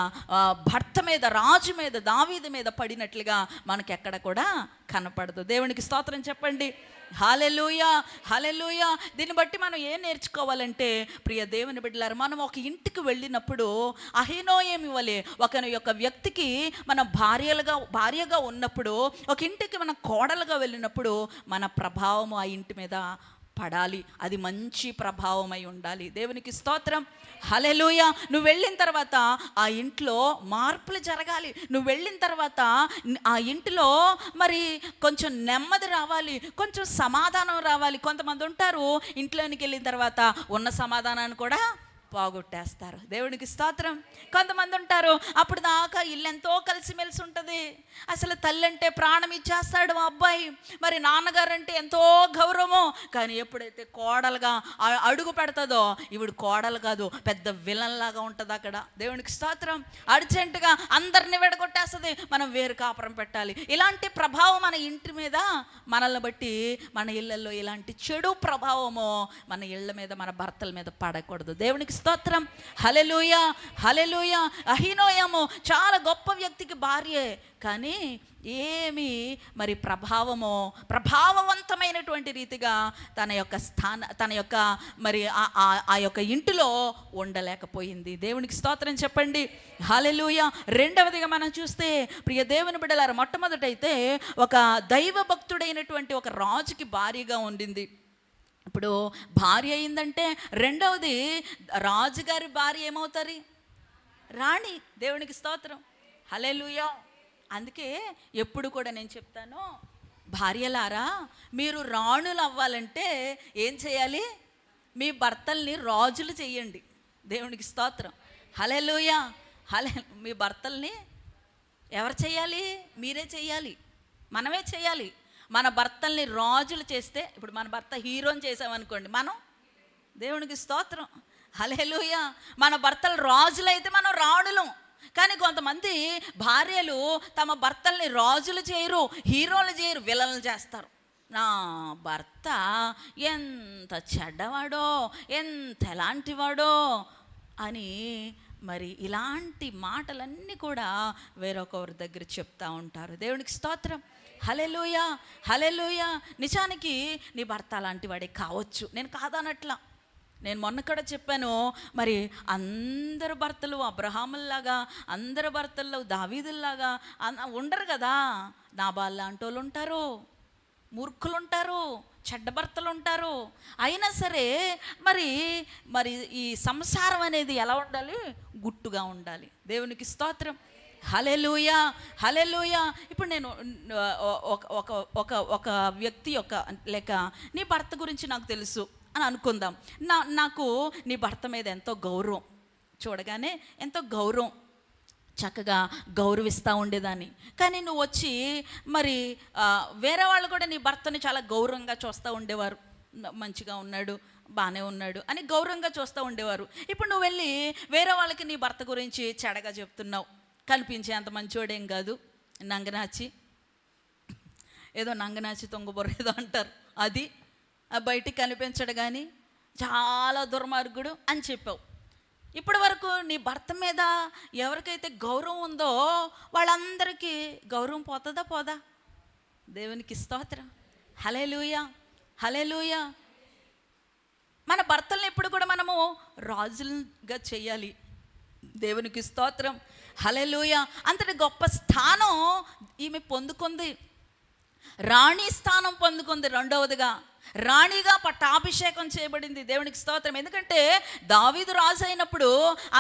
భర్త మీద, రాజు మీద, దావీదు మీద పడినట్లుగా మనకి ఎక్కడ కూడా కనపడదు. దేవునికి స్తోత్రం చెప్పండి. హల్లెలూయా, హల్లెలూయా. దీన్ని బట్టి మనం ఏం నేర్చుకోవాలంటే, ప్రియ దేవుని బిడ్డలారా, మనం ఒక ఇంటికి వెళ్ళినప్పుడు అహీనోయము వలె ఒక వ్యక్తికి మనం భార్యగా ఉన్నప్పుడు, ఒక ఇంటికి మనం కోడలుగా వెళ్ళినప్పుడు మన ప్రభావము ఆ ఇంటి మీద పడాలి. అది మంచి ప్రభావమై ఉండాలి. దేవునికి స్తోత్రం. హల్లెలూయా. నువ్వు వెళ్ళిన తర్వాత ఆ ఇంట్లో మార్పులు జరగాలి. నువ్వు వెళ్ళిన తర్వాత ఆ ఇంటిలో మరి కొంచెం నెమ్మది రావాలి, కొంచెం సమాధానం రావాలి. కొంతమంది ఉంటారు ఇంట్లోనికి వెళ్ళిన తర్వాత ఉన్న సమాధానాన్ని కూడా పోగొట్టేస్తారు. దేవునికి స్తోత్రం. కొంతమంది ఉంటారు అప్పుడు దాకా ఇల్లు ఎంతో కలిసిమెలిసి ఉంటుంది, అసలు తల్లి అంటే ప్రాణం ఇచ్చేస్తాడు మా అబ్బాయి, మరి నాన్నగారు అంటే ఎంతో గౌరవము. కానీ ఎప్పుడైతే కోడలుగా అడుగు పెడతాదో, ఇవిడు కోడలు కాదు, పెద్ద విలన్ లాగా ఉంటుంది అక్కడ. దేవునికి స్తోత్రం. అర్జెంటుగా అందరిని విడగొట్టేస్తుంది, మనం వేరు కాపురం పెట్టాలి. ఇలాంటి ప్రభావం మన ఇంటి మీద, మనల్ని బట్టి మన ఇళ్ళల్లో ఇలాంటి చెడు ప్రభావము మన ఇళ్ళ మీద, మన భర్తల మీద పడకూడదు. దేవునికి స్తోత్రం. హల్లెలూయా, హల్లెలూయా. అహీనోయము చాలా గొప్ప వ్యక్తికి భార్యే, కానీ ఏమి మరి ప్రభావవంతమైనటువంటి రీతిగా తన యొక్క మరి ఆ యొక్క ఇంటిలో ఉండలేకపోయింది. దేవునికి స్తోత్రం చెప్పండి. హల్లెలూయా. రెండవదిగా మనం చూస్తే, ప్రియ దేవుని బిడ్డలారా, మొట్టమొదటైతే ఒక దైవ భక్తుడైనటువంటి ఒక రాజుకి భార్యగా ఉండింది. ఇప్పుడు భార్య అయిందంటే రెండవది రాజుగారి భార్య ఏమవుతారు? రాణి. దేవునికి స్తోత్రం. హల్లెలూయా. అందుకే ఎప్పుడు కూడా నేను చెప్తాను, భార్యలారా, మీరు రాణులు అవ్వాలంటే ఏం చేయాలి? మీ భర్తల్ని రాజులు చేయండి. దేవునికి స్తోత్రం. హల్లెలూయా. మీ భర్తల్ని ఎవరు చేయాలి? మీరే చేయాలి, మనమే చేయాలి. మన భర్తల్ని రాజులు చేస్తే, ఇప్పుడు మన భర్త హీరోని చేసామనుకోండి, మనం దేవునికి స్తోత్రం. హల్లెలూయా. మన భర్తలు రాజులైతే మనం రాణులం. కానీ కొంతమంది భార్యలు తమ భర్తల్ని రాజులు చేయరు, హీరోలు చేయరు, విలన్లు చేస్తారు. నా భర్త ఎంత చెడ్డవాడో, ఎంత ఎలాంటివాడో అని మరి ఇలాంటి మాటలన్నీ కూడా వేరొకరి దగ్గర చెప్తూ ఉంటారు. దేవునికి స్తోత్రం. హల్లెలూయా, హల్లెలూయా. నిజానికి నీ భర్త అలాంటి వాడే కావచ్చు, నేను కాదనట్లా. నేను మొన్న కూడా చెప్పాను, మరి అందరు భర్తలు అబ్రహాముల్లాగా, అందరు భర్తల్లో దావీదుల్లాగా ఉండరు కదా. నాబాల్ లాంటి వాళ్ళు ఉంటారు, మూర్ఖులు ఉంటారు, చెడ్డ భర్తలు ఉంటారు. అయినా సరే మరి ఈ సంసారం అనేది ఎలా ఉండాలి? గుట్టుగా ఉండాలి. దేవునికి స్తోత్రం. హల్లెలూయా, హల్లెలూయా. ఇప్పుడు నేను ఒక వ్యక్తి లేక నీ భర్త గురించి నాకు తెలుసు అని అనుకుందాం. నాకు నీ భర్త మీద ఎంతో గౌరవం, చూడగానే ఎంతో గౌరవం, చక్కగా గౌరవిస్తూ ఉండేదాన్ని. కానీ నువ్వు వచ్చి మరి వేరే వాళ్ళు కూడా నీ భర్తని చాలా గౌరవంగా చూస్తూ ఉండేవారు. మంచిగా ఉన్నాడు, బాగానే ఉన్నాడు అని గౌరవంగా చూస్తూ ఉండేవారు. ఇప్పుడు నువ్వు వెళ్ళి వేరే వాళ్ళకి నీ భర్త గురించి చెడగా చెప్తున్నావు. కనిపించే అంత మంచివాడేం కాదు, నంగనాచి, ఏదో నంగనాచి తొంగబొర్ర ఏదో అంటారు, అది బయటికి కనిపించడు కానీ చాలా దుర్మార్గుడు అని చెప్పావు. ఇప్పటి వరకు నీ భర్త మీద ఎవరికైతే గౌరవం ఉందో వాళ్ళందరికీ గౌరవం పోతుందా? పోదా? దేవునికి స్తోత్రం. హల్లెలూయా, హల్లెలూయా. మన భర్తల్ని ఎప్పుడు కూడా మనము రాజులుగా చేయాలి. దేవునికి స్తోత్రం. హల్లెలూయా. అంతటి గొప్ప స్థానం ఈమె పొందుకుంది. రాణి స్థానం పొందుకుంది. రెండవదిగా రాణిగా పట్టాభిషేకం చేయబడింది. దేవునికి స్తోత్రం. ఎందుకంటే దావీదు రాజు అయినప్పుడు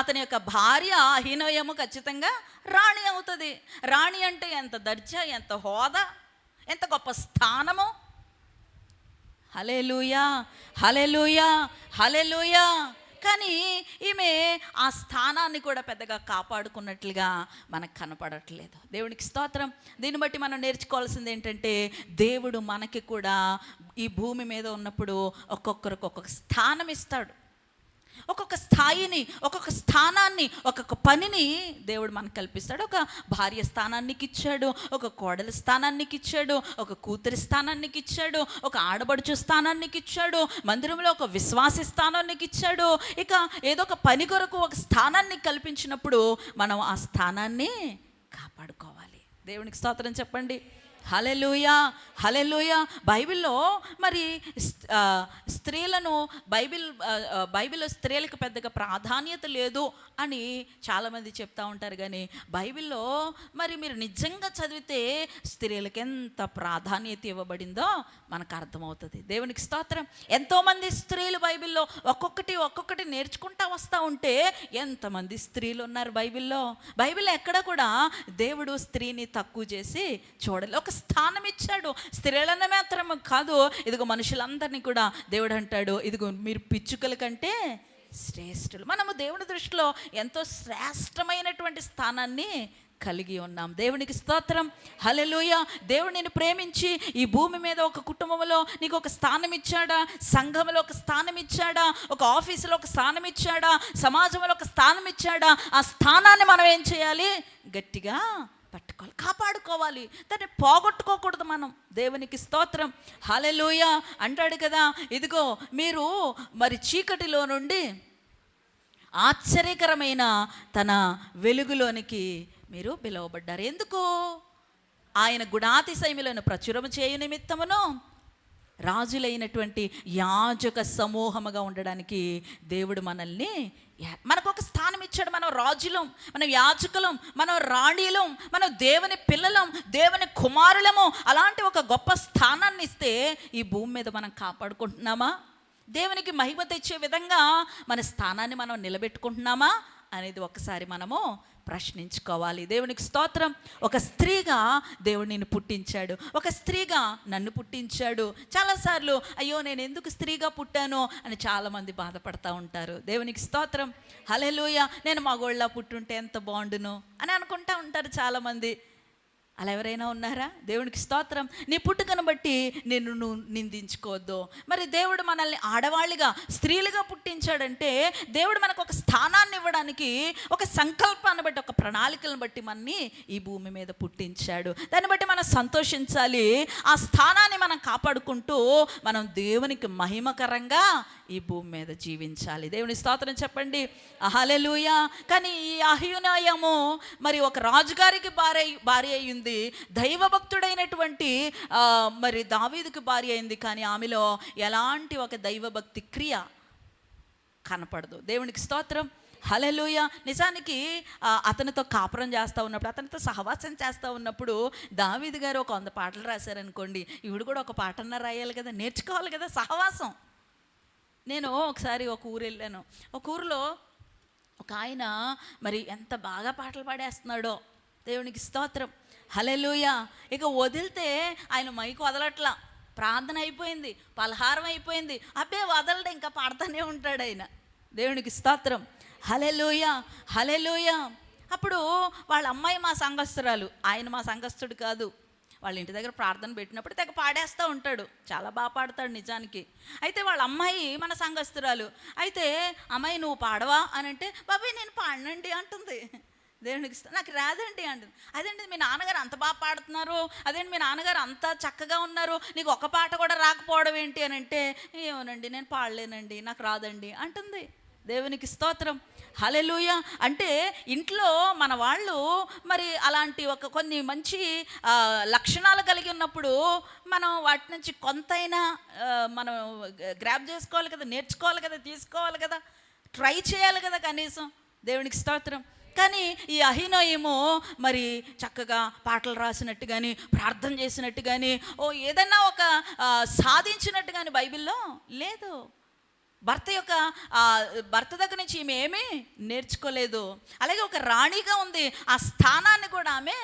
అతని యొక్క భార్య అహీనోయము ఖచ్చితంగా రాణి అవుతుంది. రాణి అంటే ఎంత దర్జా, ఎంత హోదా, ఎంత గొప్ప స్థానము. హల్లెలూయా, హల్లెలూయా, హల్లెలూయా. కానీ ఈమె ఆ స్థానాన్ని కూడా పెద్దగా కాపాడుకున్నట్లుగా మనకు కనపడట్లేదు. దేవునికి స్తోత్రం. దీన్ని బట్టి మనం నేర్చుకోవాల్సింది ఏంటంటే, దేవుడు మనకి కూడా ఈ భూమి మీద ఉన్నప్పుడు ఒక్కొక్కరికి ఒక్కొక్క స్థానం ఇస్తాడు. ఒక్కొక్క స్థాయిని, ఒక్కొక్క స్థానాన్ని, ఒక్కొక్క పనిని దేవుడు మనకు కల్పిస్తాడు. ఒక భార్య స్థానానికి ఇచ్చాడు, ఒక కోడలి స్థానానికి ఇచ్చాడు, ఒక కూతురి స్థానానికి ఇచ్చాడు, ఒక ఆడబడుచు స్థానానికి ఇచ్చాడు, మందిరంలో ఒక విశ్వాసి స్థానానికి ఇచ్చాడు. ఇక ఏదో ఒక పని కొరకు ఒక స్థానాన్ని కల్పించినప్పుడు మనం ఆ స్థానాన్ని కాపాడుకోవాలి. దేవునికి స్తోత్రం చెప్పండి. హల్లెలూయా, హల్లెలూయా. బైబిల్లో మరి స్త్రీలను బైబిల్లో స్త్రీలకు పెద్దగా ప్రాధాన్యత లేదు అని చాలామంది చెప్తూ ఉంటారు. కానీ బైబిల్లో మరి మీరు నిజంగా చదివితే స్త్రీలకు ఎంత ప్రాధాన్యత ఇవ్వబడిందో మనకు అర్థమవుతుంది. దేవునికి స్తోత్రం. ఎంతోమంది స్త్రీలు బైబిల్లో ఒక్కొక్కటి నేర్చుకుంటూ వస్తూ ఉంటే ఎంతమంది స్త్రీలు ఉన్నారు బైబిల్లో. బైబిల్లో ఎక్కడ కూడా దేవుడు స్త్రీని తక్కువ చేసి చూడలే. ఒక స్థానం ఇచ్చాడు. స్త్రీలను మాత్రం కాదు, ఇదిగో మనుషులందరినీ కూడా దేవుడు అంటాడు, ఇదిగో మీరు పిచ్చుకల కంటే శ్రేష్ఠులు. మనము దేవుని దృష్టిలో ఎంతో శ్రేష్టమైనటువంటి స్థానాన్ని కలిగి ఉన్నాం. దేవునికి స్తోత్రం. హల్లెలూయా. దేవుడు నిన్ను ప్రేమించి ఈ భూమి మీద ఒక కుటుంబంలో నీకు ఒక స్థానం ఇచ్చాడా, సంఘంలో ఒక స్థానం ఇచ్చాడా, ఒక ఆఫీసులో ఒక స్థానం ఇచ్చాడా, సమాజంలో ఒక స్థానం ఇచ్చాడా, ఆ స్థానాన్ని మనం ఏం చేయాలి? గట్టిగా పట్టుకోవాలి, కాపాడుకోవాలి, దాన్ని పోగొట్టుకోకూడదు మనం. దేవునికి స్తోత్రం. హల్లెలూయా. అంటాడు కదా, ఇదిగో మీరు మరి చీకటిలో నుండి ఆశ్చర్యకరమైన తన వెలుగులోనికి మీరు పిలువబడ్డారు. ఎందుకు? ఆయన గుణాతిశయములను ప్రచురము చేయు నిమిత్తమును రాజులైనటువంటి యాజక సమూహముగా ఉండడానికి దేవుడు మనల్ని, మనకు ఒక స్థానం ఇచ్చాడు. మనం రాజులం, మనం యాజకులం, మనం రాణిలం, మనం దేవుని పిల్లలం, దేవుని కుమారులము. అలాంటి ఒక గొప్ప స్థానాన్ని ఇస్తే ఈ భూమి మీద మనం కాపాడుకుంటున్నామా? దేవునికి మహిమ తెచ్చే విధంగా మన స్థానాన్ని మనం నిలబెట్టుకుంటున్నామా అనేది ఒకసారి మనము ప్రశ్నించుకోవాలి. దేవునికి స్తోత్రం. ఒక స్త్రీగా దేవుడు నిన్ను పుట్టించాడు, ఒక స్త్రీగా నన్ను పుట్టించాడు. చాలాసార్లు అయ్యో నేను ఎందుకు స్త్రీగా పుట్టాను అని చాలామంది బాధపడతా ఉంటారు. దేవునికి స్తోత్రం. హల్లెలూయా. నేను మగోళ్ళ పుట్టుంటే ఎంత బాగుండును అని అనుకుంటా ఉంటారు చాలామంది. అలా ఎవరైనా ఉన్నారా? దేవునికి స్తోత్రం. నీ పుట్టుకను బట్టి నిన్ను నువ్వు నిందించుకోవద్దు. మరి దేవుడు మనల్ని ఆడవాళ్ళుగా, స్త్రీలుగా పుట్టించాడంటే దేవుడు మనకు ఒక స్థానాన్ని ఇవ్వడానికి, ఒక సంకల్పాన్ని బట్టి, ఒక ప్రణాళికలను బట్టి మనని ఈ భూమి మీద పుట్టించాడు. దాన్ని బట్టి మనం సంతోషించాలి. ఆ స్థానాన్ని మనం కాపాడుకుంటూ మనం దేవునికి మహిమకరంగా ఈ భూమి మీద జీవించాలి. దేవుని స్తోత్రం చెప్పండి. హల్లెలూయా. కానీ ఈ అహీనోయము మరి ఒక రాజుగారికి భార్య అయ్యింది, దైవభక్తుడైనటువంటి మరి దావీదుకి భార్య అయింది. కానీ ఆమెలో ఎలాంటి ఒక దైవభక్తి క్రియ కనపడదు. దేవునికి స్తోత్రం. హల్లెలూయా. నిజానికి అతనితో కాపురం చేస్తూ ఉన్నప్పుడు, అతనితో సహవాసం చేస్తూ ఉన్నప్పుడు దావీదు గారు ఒక 100 పాటలు రాశారనుకోండి, ఇవిడు కూడా ఒక పాటన్నా రాయాలి కదా, నేర్చుకోవాలి కదా సహవాసం. నేను ఒకసారి ఒక ఊరు వెళ్ళాను. ఒక ఊరిలో ఒక ఆయన మరి ఎంత బాగా పాటలు పాడేస్తున్నాడో. దేవునికి స్తోత్రం. హల్లెలూయా. ఇక వదిలితే ఆయన మైకు వదలట్లా. ప్రార్థన అయిపోయింది, పలహారం అయిపోయింది, అబ్బే వదలడు, ఇంకా పాడుతూనే ఉంటాడు ఆయన. దేవునికి స్తోత్రం. హల్లెలూయా, హల్లెలూయా. అప్పుడు వాళ్ళ అమ్మాయి మా సంఘస్థురాలు, ఆయన మా సంఘస్థుడు కాదు. వాళ్ళ ఇంటి దగ్గర ప్రార్థన పెట్టినప్పుడు తెగ పాడేస్తూ ఉంటాడు, చాలా బాగా పాడతాడు నిజానికి. అయితే వాళ్ళ అమ్మాయి మన సంఘస్థురాలు. అయితే అమ్మాయి నువ్వు పాడవా అని అంటే, బాబాయ్ నేను పాడనండి అంటుంది. దేవునికి నాకు రాదండి అంటుంది. అదేంటి మీ నాన్నగారు అంత బాగా పాడుతున్నారు, అదేంటి మీ నాన్నగారు అంత చక్కగా ఉన్నారు, నీకు ఒక పాట కూడా రాకపోవడం ఏంటి అని అంటే, ఏమోనండి నేను పాడలేనండి, నాకు రాదండి అంటుంది. దేవునికి స్తోత్రం. హల్లెలూయా. అంటే ఇంట్లో మన వాళ్ళు మరి అలాంటి కొన్ని మంచి లక్షణాలు కలిగి ఉన్నప్పుడు మనం వాటి నుంచి కొంతైనా మనం గ్రాప్ చేసుకోవాలి కదా, నేర్చుకోవాలి కదా, తీసుకోవాలి కదా, ట్రై చేయాలి కదా కనీసం. దేవునికి స్తోత్రం. కానీ ఈ అహీనోయము మరి చక్కగా పాటలు రాసినట్టు కానీ, ప్రార్థన చేసినట్టు కానీ, ఏదన్నా ఒక సాధించినట్టు కానీ బైబిల్లో లేదు. భర్త దగ్గర నుంచి ఈమె ఏమీ నేర్చుకోలేదు. అలాగే ఒక రాణిగా ఉంది, ఆ స్థానాన్ని కూడా ఆమె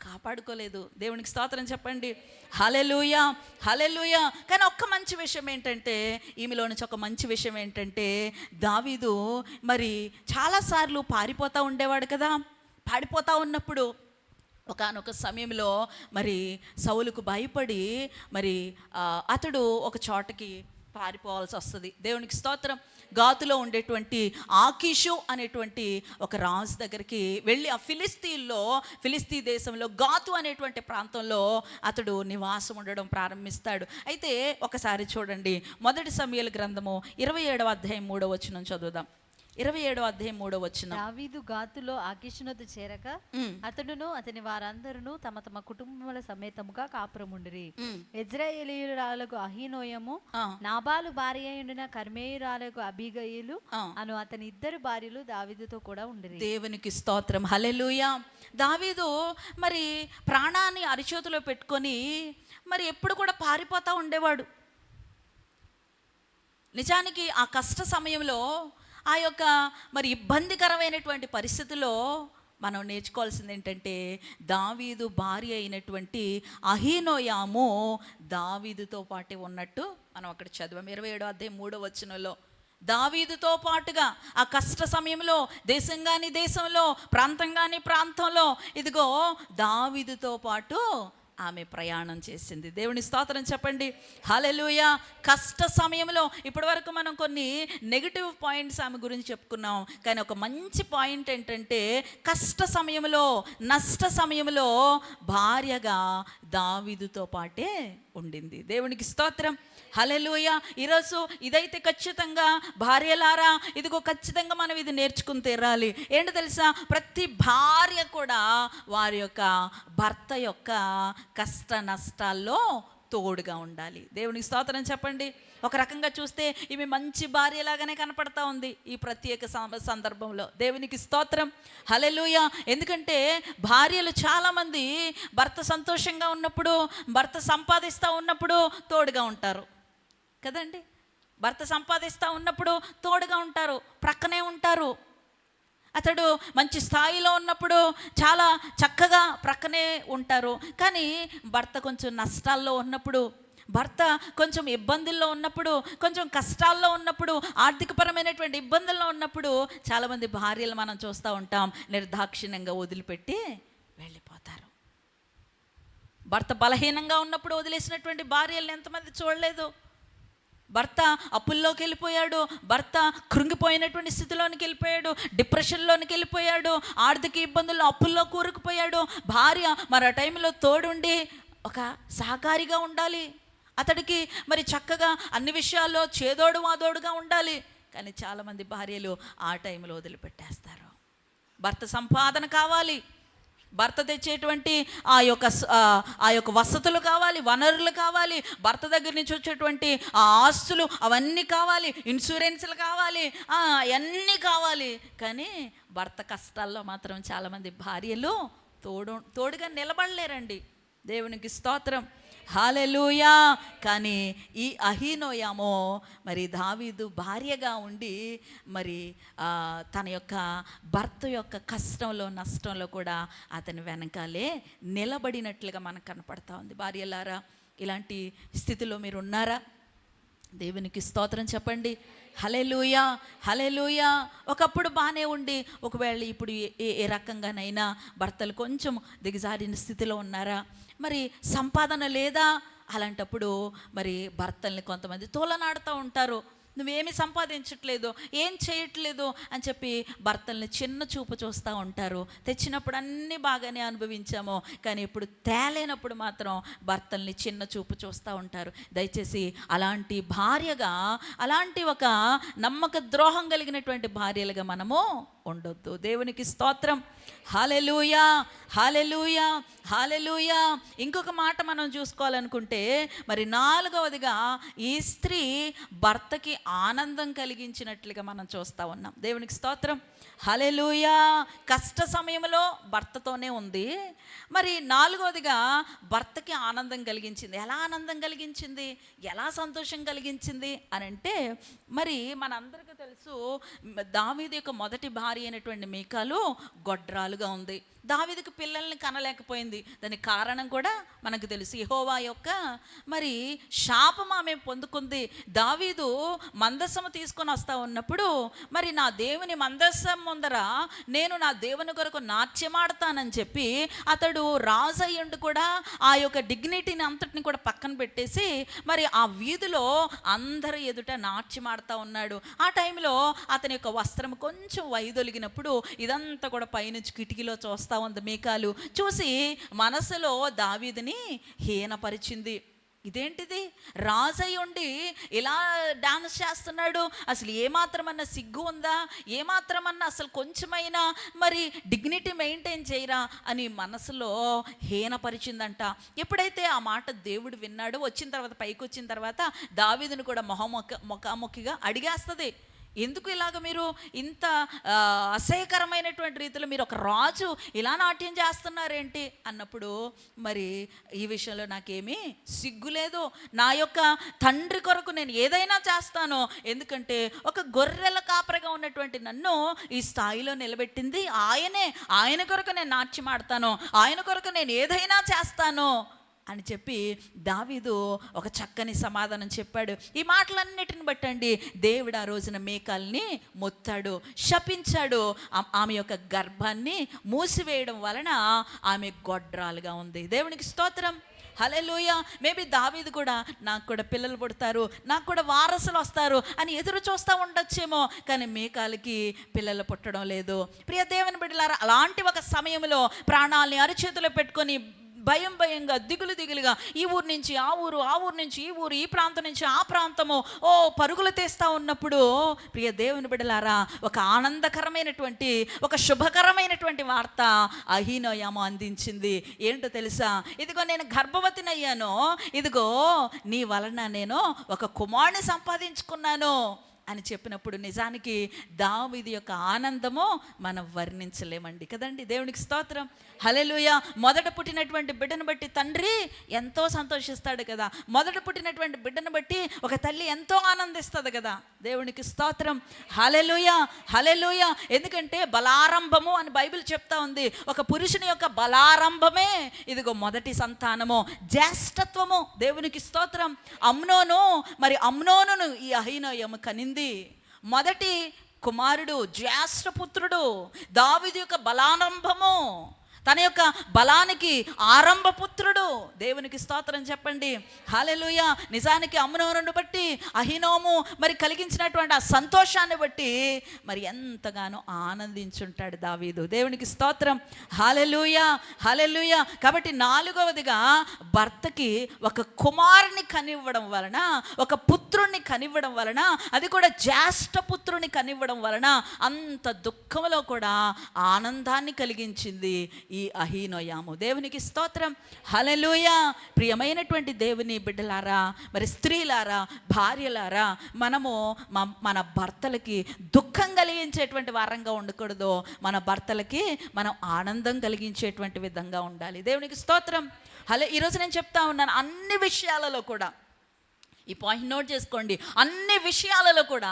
కాపాడుకోలేదు. దేవునికి స్తోత్రం చెప్పండి. హల్లెలూయా, హల్లెలూయా. కానీ ఒక్క మంచి విషయం ఏంటంటే, ఈమెలో నుంచి ఒక మంచి విషయం ఏంటంటే, దావీదు మరి చాలాసార్లు పారిపోతూ ఉండేవాడు కదా. పారిపోతూ ఉన్నప్పుడు ఒకానొక సమయంలో మరి సౌలుకు భయపడి మరి అతడు ఒక చోటకి పారిపోవాల్సి వస్తుంది. దేవునికి స్తోత్రం. గాతులో ఉండేటువంటి ఆకీషు అనేటువంటి ఒక రాజు దగ్గరికి వెళ్ళి ఆ ఫిలిస్తీ దేశంలో గాతు అనేటువంటి ప్రాంతంలో అతడు నివాసం ఉండడం ప్రారంభిస్తాడు. అయితే ఒకసారి చూడండి, 1 సమూయేలు గ్రంథము 27వ అధ్యాయం 3వ వచనం చదువుదాం. 27వ అధ్యాయం 3వ వచనం. దావీదు గాతులో ఆకీషునొద్ద చేరక అతడును అతని వారందరూ తమ తమ కుటుంబముల సమేతముగా కాపురముండిరి. యెజ్రెయేలీయురాలకు అహీనోయము, నాబాలు భార్య అయిన కర్మేయురాలకు అబీగయీలు అను అతని 2 భార్యలు దావీదుతో కూడా ఉండిరి. దేవునికి స్తోత్రం. హల్లెలూయా. దావీదు మరి ప్రాణాన్ని అరిచేతిలో పెట్టుకొని మరి ఎప్పుడు కూడా పారిపోతూ ఉండేవాడు. నిజానికి ఆ కష్ట సమయంలో, ఆ యొక్క మరి ఇబ్బందికరమైనటువంటి పరిస్థితుల్లో మనం నేర్చుకోవాల్సింది ఏంటంటే, దావీదు భార్య అయినటువంటి అహీనోయాము దావీదుతో పాటే ఉన్నట్టు మనం అక్కడ చదివాం. 27వ అధ్యాయం 3వ వచనంలో దావీదుతో పాటుగా ఆ కష్ట సమయంలో దేశం కాని దేశంలో, ప్రాంతం కాని ప్రాంతంలో, ఇదిగో దావీదుతో పాటు ఆమె ప్రయాణం చేసింది. దేవుని స్తోత్రం చెప్పండి. హల్లెలూయా. కష్ట సమయంలో ఇప్పటి వరకు మనం కొన్ని నెగిటివ్ పాయింట్స్ ఆమె గురించి చెప్పుకున్నాం, కానీ ఒక మంచి పాయింట్ ఏంటంటే, కష్ట సమయంలో, నష్ట సమయంలో భార్యగా దావీదుతో పాటే ఉండింది. దేవునికి స్తోత్రం. హల్లెలూయా. ఈరోజు ఇదైతే ఖచ్చితంగా భార్యలారా, ఇదిగో ఖచ్చితంగా మనం ఇది నేర్చుకుని తీరాలి. ఏంటో తెలుసా, ప్రతి భార్య కూడా వారి యొక్క భర్త యొక్క కష్ట నష్టాల్లో తోడుగా ఉండాలి. దేవునికి స్తోత్రం చెప్పండి. ఒక రకంగా చూస్తే ఈమె మంచి భార్యలాగానే కనపడతా ఉంది ఈ ప్రత్యేక సందర్భంలో. దేవునికి స్తోత్రం. హల్లెలూయా. ఎందుకంటే భార్యలు చాలామంది భర్త సంతోషంగా ఉన్నప్పుడు, భర్త సంపాదిస్తూ ఉన్నప్పుడు తోడుగా ఉంటారు కదండి. భర్త సంపాదిస్తూ ఉన్నప్పుడు తోడుగా ఉంటారు, ప్రక్కనే ఉంటారు. అతడు మంచి స్థాయిలో ఉన్నప్పుడు చాలా చక్కగా ప్రక్కనే ఉంటారు. కానీ భర్త కొంచెం నష్టాల్లో ఉన్నప్పుడు, భర్త కొంచెం ఇబ్బందుల్లో ఉన్నప్పుడు, కొంచెం కష్టాల్లో ఉన్నప్పుడు, ఆర్థికపరమైనటువంటి ఇబ్బందుల్లో ఉన్నప్పుడు చాలామంది భార్యలు మనం చూస్తూ ఉంటాం, నిర్దాక్షిణ్యంగా వదిలిపెట్టి వెళ్ళిపోతారు. భర్త బలహీనంగా ఉన్నప్పుడు వదిలేసినటువంటి భార్యలను ఎంతమంది చూడలేదు. భర్త అప్పుల్లోకి వెళ్ళిపోయాడు, భర్త కృంగిపోయినటువంటి స్థితిలోనికి వెళ్ళిపోయాడు, డిప్రెషన్లోనికి వెళ్ళిపోయాడు, ఆర్థిక ఇబ్బందుల్లో అప్పుల్లో కూరుకుపోయాడు. భార్య మరి ఆ టైంలో తోడుండి ఒక సహకారిగా ఉండాలి, అతడికి మరి చక్కగా అన్ని విషయాల్లో చేదోడు వాదోడుగా ఉండాలి. కానీ చాలామంది భార్యలు ఆ టైంలో వదిలిపెట్టేస్తారు. భర్త సంపాదన కావాలి, భర్త తెచ్చేటువంటి ఆ యొక్క వసతులు కావాలి, వనరులు కావాలి, భర్త దగ్గర నుంచి వచ్చేటువంటి ఆ ఆస్తులు అవన్నీ కావాలి, ఇన్సూరెన్స్లు కావాలి, అవన్నీ కావాలి. కానీ భర్త కష్టాల్లో మాత్రం చాలామంది భార్యలు తోడుగా నిలబడలేరండి. దేవునికి స్తోత్రం. హల్లెలూయా. కానీ ఈ అహీనోయామో మరి దావీదు భార్యగా ఉండి మరి తన యొక్క భర్త యొక్క కష్టంలో నష్టంలో కూడా అతని వెనకాలే నిలబడినట్లుగా మనకు కనపడతా ఉంది. భార్యలారా, ఇలాంటి స్థితిలో మీరు ఉన్నారా? దేవునికి స్తోత్రం చెప్పండి. హల్లెలూయా, హల్లెలూయా. ఒకప్పుడు బాగానే ఉండి ఒకవేళ ఇప్పుడు ఏ రకంగానైనా భర్తలు కొంచెం దిగజారిన స్థితిలో ఉన్నారా? మరి సంపాదన లేదా? అలాంటప్పుడు మరి భర్తల్ని కొంతమంది తోలనాడుతూ ఉంటారు. నువ్వేమి సంపాదించట్లేదు, ఏం చేయట్లేదు అని చెప్పి భర్తల్ని చిన్న చూపు చూస్తూ ఉంటారు. తెచ్చినప్పుడు అన్నీ బాగానే అనుభవించాము, కానీ ఇప్పుడు తేలేనప్పుడు మాత్రం భర్తల్ని చిన్న చూపు చూస్తూ ఉంటారు. దయచేసి అలాంటి భార్యగా, అలాంటి ఒక నమ్మక ద్రోహం కలిగినటువంటి భార్యలుగా మనము ఉండొద్దు. దేవునికి స్తోత్రం. హల్లెలూయా, హల్లెలూయా, హల్లెలూయా. ఇంకొక మాట మనం చూసుకోవాలనుకుంటే మరి 4వదిగా ఈ స్త్రీ భర్తకి ఆనందం కలిగించినట్లుగా మనం చూస్తూ ఉన్నాం. దేవునికి స్తోత్రం. హల్లెలూయా. కష్ట సమయంలో భర్తతోనే ఉంది. మరి 4వదిగా భర్తకి ఆనందం కలిగించింది. ఎలా ఆనందం కలిగించింది, ఎలా సంతోషం కలిగించింది అని అంటే, మరి మనందరికీ తెలుసు దావీదు యొక్క మొదటి భార్య అయినటువంటి మీకాలు గొడ్రాలుగా ఉంది. దావీదుకు పిల్లల్ని కనలేకపోయింది. దానికి కారణం కూడా మనకు తెలుసు. యెహోవా యొక్క మరి శాపం ఆమె పొందుకుంది. దావీదు మందస్సము తీసుకొని వస్తూ ఉన్నప్పుడు మరి నా దేవుని మందస్సం ముందర నేను నా దేవుని కొరకు నాట్యమాడతానని చెప్పి అతడు రాజు అయ్యుండి కూడా ఆ యొక్క డిగ్నిటీని అంతటిని కూడా పక్కన పెట్టేసి మరి ఆ వీధిలో అందరి ఎదుట నాట్యమాడుతూ ఉన్నాడు. ఆ టైంలో అతని యొక్క వస్త్రం కొంచెం వైదొలిగినప్పుడు ఇదంతా కూడా పైనుంచి కిటికీలో చూస్తూ ఉంది మీకాలు. చూసి మనసులో దావీదుని హీనపరిచింది. ఇదేంటిది, రాజయ్య ఉండి ఇలా డాన్స్ చేస్తున్నాడు, అసలు ఏమాత్రమన్నా సిగ్గు ఉందా, ఏమాత్రమన్నా అసలు కొంచెమైనా మరి డిగ్నిటీ మెయింటైన్ చేయరా అని మనసులో హీనపరిచిందంట. ఎప్పుడైతే ఆ మాట దేవుడు విన్నాడో వచ్చిన తర్వాత పైకి వచ్చిన తర్వాత దావీదుని కూడా ముఖాముఖిగా అడిగేస్తుంది. ఎందుకు ఇలాగ మీరు ఇంత అసహ్యకరమైనటువంటి రీతిలో మీరు ఒక రాజు ఇలా నాట్యం చేస్తున్నారేంటి అన్నప్పుడు మరి ఈ విషయంలో నాకేమీ సిగ్గు లేదు, నా యొక్క తండ్రి కొరకు నేను ఏదైనా చేస్తాను. ఎందుకంటే ఒక గొర్రెల కాపరిగా ఉన్నటువంటి నన్ను ఈ స్థాయిలో నిలబెట్టింది ఆయనే. ఆయన కొరకు నేను నాట్యం ఆడతాను, ఆయన కొరకు నేను ఏదైనా చేస్తాను అని చెప్పి దావీదు ఒక చక్కని సమాధానం చెప్పాడు. ఈ మాటలన్నిటిని బట్టండి దేవుడు ఆ రోజున మీకాల్ని మొత్తాడు, శపించాడు. ఆమె యొక్క గర్భాన్ని మూసివేయడం వలన ఆమె గొడ్రాలుగా ఉంది. దేవునికి స్తోత్రం. హల్లెలూయా. మేబీ దావీదు కూడా నాకు కూడా పిల్లలు పుడతారు, నాకు కూడా వారసులు వస్తారు అని ఎదురు చూస్తూ ఉండొచ్చేమో, కానీ మీకాలకి పిల్లలు పుట్టడం లేదు. ప్రియ దేవుని బిడ్డలారా, అలాంటి ఒక సమయంలో ప్రాణాలని అరచేతిలో పెట్టుకొని భయంగా దిగులుగా ఈ ఊరు నుంచి ఆ ఊరు, ఆ ఊరు నుంచి ఈ ఊరు, ఈ ప్రాంతం నుంచి ఆ ప్రాంతము పరుగులు తీస్తూ ఉన్నప్పుడు ప్రియ దేవుని బిడ్డలారా, ఒక ఆనందకరమైనటువంటి ఒక శుభకరమైనటువంటి వార్త అహీనోయాము అందించింది. ఏంటో తెలుసా? ఇదిగో నేను గర్భవతిని అయ్యాను, ఇదిగో నీ వలన నేను ఒక కుమారుని సంపాదించుకున్నాను అని చెప్పినప్పుడు నిజానికి దావీదు యొక్క ఆనందము మనం వర్ణించలేమండి కదండి. దేవునికి స్తోత్రం. హల్లెలూయా. మొదట పుట్టినటువంటి బిడ్డను బట్టి తండ్రి ఎంతో సంతోషిస్తాడు కదా, మొదట పుట్టినటువంటి బిడ్డను బట్టి ఒక తల్లి ఎంతో ఆనందిస్తుంది కదా. దేవునికి స్తోత్రం. హల్లెలూయా, హల్లెలూయా. ఎందుకంటే బలారంభము అని బైబిల్ చెప్తా ఉంది. ఒక పురుషుని యొక్క బలారంభమే ఇదిగో మొదటి సంతానము, జ్యేష్ఠత్వము. దేవునికి స్తోత్రం. అమ్నోనును ఈ అహీనోయము కనింది. మొదటి కుమారుడు, జ్యేష్ఠపుత్రుడు, దావీదు యొక్క బలారంభము, తన యొక్క బలానికి ఆరంభపుత్రుడు. దేవునికి స్తోత్రం చెప్పండి. హల్లెలూయా. నిజానికి అమ్నోనును బట్టి అహీనోము మరి కలిగించినటువంటి ఆ సంతోషాన్ని బట్టి మరి ఎంతగానో ఆనందించుంటాడు దావీదు. దేవునికి స్తోత్రం. హల్లెలూయా, హల్లెలూయా. కాబట్టి 4వదిగా భర్తకి ఒక కుమారుని కనివ్వడం వలన, ఒక పుత్రుణ్ణి కనివ్వడం వలన, అది కూడా జ్యేష్ఠపుత్రుని కనివ్వడం వలన అంత దుఃఖంలో కూడా ఆనందాన్ని కలిగించింది ఈ అహీనోయాము. దేవునికి స్తోత్రం. హల్లెలూయా. ప్రియమైనటువంటి దేవుని బిడ్డలారా, మరి స్త్రీలారా, భార్యలారా, మనము మన భర్తలకి దుఃఖం కలిగించేటువంటి వారంగా ఉండకూడదు. మన భర్తలకి మనం ఆనందం కలిగించేటువంటి విధంగా ఉండాలి. దేవునికి స్తోత్రం. ఈరోజు నేను చెప్తా ఉన్నాను, అన్ని విషయాలలో కూడా ఈ పాయింట్ నోట్ చేసుకోండి, అన్ని విషయాలలో కూడా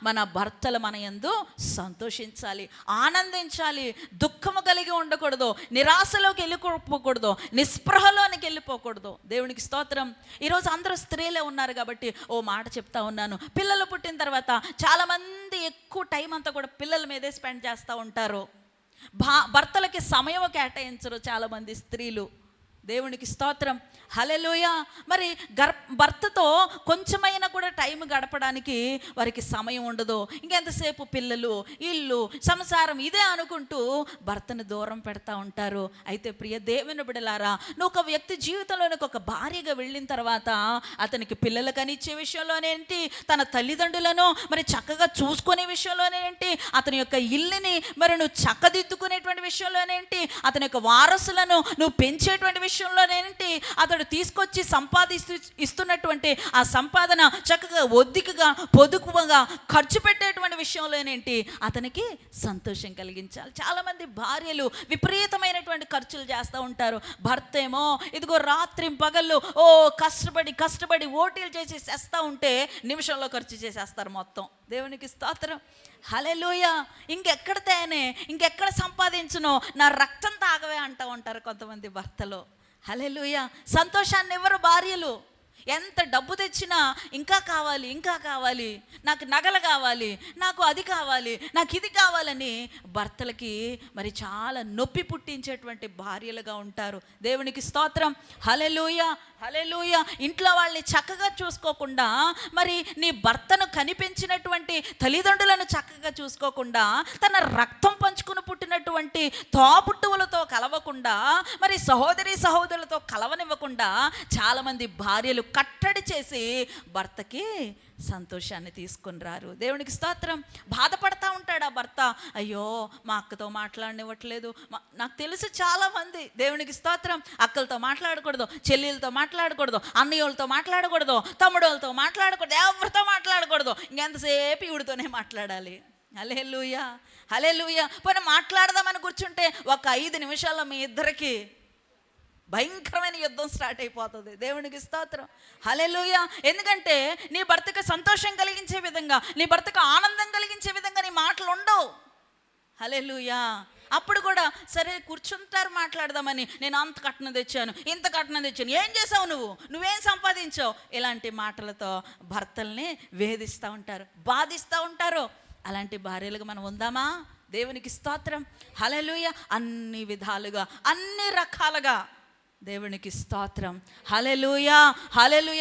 మన భర్తలు మన యందు సంతోషించాలి, ఆనందించాలి, దుఃఖము కలిగి ఉండకూడదు, నిరాశలోకి వెళ్ళిపోకూడదు, నిస్పృహలోనికి వెళ్ళిపోకూడదు. దేవునికి స్తోత్రం. ఈరోజు అందరూ స్త్రీలే ఉన్నారు కాబట్టి మాట చెప్తా ఉన్నాను. పిల్లలు పుట్టిన తర్వాత చాలామంది ఎక్కువ టైం అంతా కూడా పిల్లల మీదే స్పెండ్ చేస్తూ ఉంటారు. భర్తలకి సమయం కేటాయించరు చాలామంది స్త్రీలు. దేవునికి స్తోత్రం. హల్లెలూయా. మరి భర్తతో కొంచెమైనా కూడా టైం గడపడానికి వారికి సమయం ఉండదు. ఇంకెంతసేపు పిల్లలు, ఇల్లు, సంసారం ఇదే అనుకుంటూ భర్తను దూరం పెడతా ఉంటారు. అయితే ప్రియ దేవుని బిడ్డలారా, నువ్వు ఒక వ్యక్తి జీవితంలోనికి ఒక భార్యగా వెళ్ళిన తర్వాత అతనికి పిల్లలు కనిచ్చే విషయంలోనేంటి, తన తల్లిదండ్రులను మరి చక్కగా చూసుకునే విషయంలోనేంటి, అతని యొక్క ఇల్లుని మరి నువ్వు చక్కదిద్దుకునేటువంటి విషయంలోనేంటి, అతని యొక్క వారసులను నువ్వు పెంచేటువంటి విషయంలోనేంటి, అతడు తీసుకొచ్చి ఇస్తున్నటువంటి ఆ సంపాదన చక్కగా ఒద్దికగా పొదుపుగా ఖర్చు పెట్టేటువంటి విషయంలోనేంటి, అతనికి సంతోషం కలిగించాలి. చాలామంది భార్యలు విపరీతమైనటువంటి ఖర్చులు చేస్తూ ఉంటారు. భర్త ఏమో ఇదిగో రాత్రి పగళ్ళు కష్టపడి ఓటీలు చేసి చేస్తూ ఉంటే నిమిషంలో ఖర్చు చేసేస్తారు మొత్తం. దేవునికి స్తోత్రం. హల్లెలూయా. ఇంకెక్కడ సంపాదించునో, నా రక్తం తాగవే అంటూ ఉంటారు కొంతమంది భర్తలు. హల్లెలూయా. సంతోషాన్ని ఎవరు భార్యలు ఎంత డబ్బు తెచ్చినా ఇంకా కావాలి, నాకు నగలు కావాలి, నాకు అది కావాలి, నాకు ఇది కావాలని భర్తలకి మరి చాలా నొప్పి పుట్టించేటువంటి భార్యలుగా ఉంటారు. దేవునికి స్తోత్రం. హల్లెలూయా. ఇంట్లో వాళ్ళని చక్కగా చూసుకోకుండా, మరి నీ భర్తను కనిపించినటువంటి తల్లిదండ్రులను చక్కగా చూసుకోకుండా, తన రక్తం పంచుకుని పుట్టినటువంటి తోబుట్టువులతో కలవకుండా, మరి సహోదరులతో కలవనివ్వకుండా చాలామంది భార్యలు కట్టడి చేసి భర్తకి సంతోషాన్ని తీసుకుని రారు. దేవునికి స్తోత్రం. బాధపడతా ఉంటాడు ఆ భర్త, అయ్యో మా అక్కతో మాట్లాడనివ్వట్లేదు. నాకు తెలుసు చాలామంది, దేవునికి స్తోత్రం, అక్కలతో మాట్లాడకూడదు, చెల్లెలతో మాట్లాడకూడదు, అన్నయ్యలతో మాట్లాడకూడదు, తమ్ముడోళ్ళతో మాట్లాడకూడదు, ఎవరితో మాట్లాడకూడదు, ఇంకెంతసేపు ఈవిడితోనే మాట్లాడాలి. హల్లెలూయా. పోనీ మాట్లాడదామని కూర్చుంటే ఒక 5 నిమిషాల్లో మీ ఇద్దరికి భయంకరమైన యుద్ధం స్టార్ట్ అయిపోతుంది. దేవునికి స్తోత్రం. హల్లెలూయా. ఎందుకంటే నీ భర్తకు సంతోషం కలిగించే విధంగా, నీ భర్తకు ఆనందం కలిగించే విధంగా నీ మాటలు ఉండవు. హల్లెలూయా. అప్పుడు కూడా సరే కూర్చుంటారు మాట్లాడదామని, నేను అంత కట్నం తెచ్చాను, ఇంత కట్నం తెచ్చాను, ఏం చేసావు నువ్వేం సంపాదించావు, ఇలాంటి మాటలతో భర్తల్ని వేధిస్తూ ఉంటారు, బాధిస్తూ ఉంటారు. అలాంటి భార్యలుగా మనం ఉందామా? దేవునికి స్తోత్రం. హల్లెలూయా. అన్ని విధాలుగా, అన్ని రకాలుగా దేవునికి స్తోత్రం. హల్లెలూయా.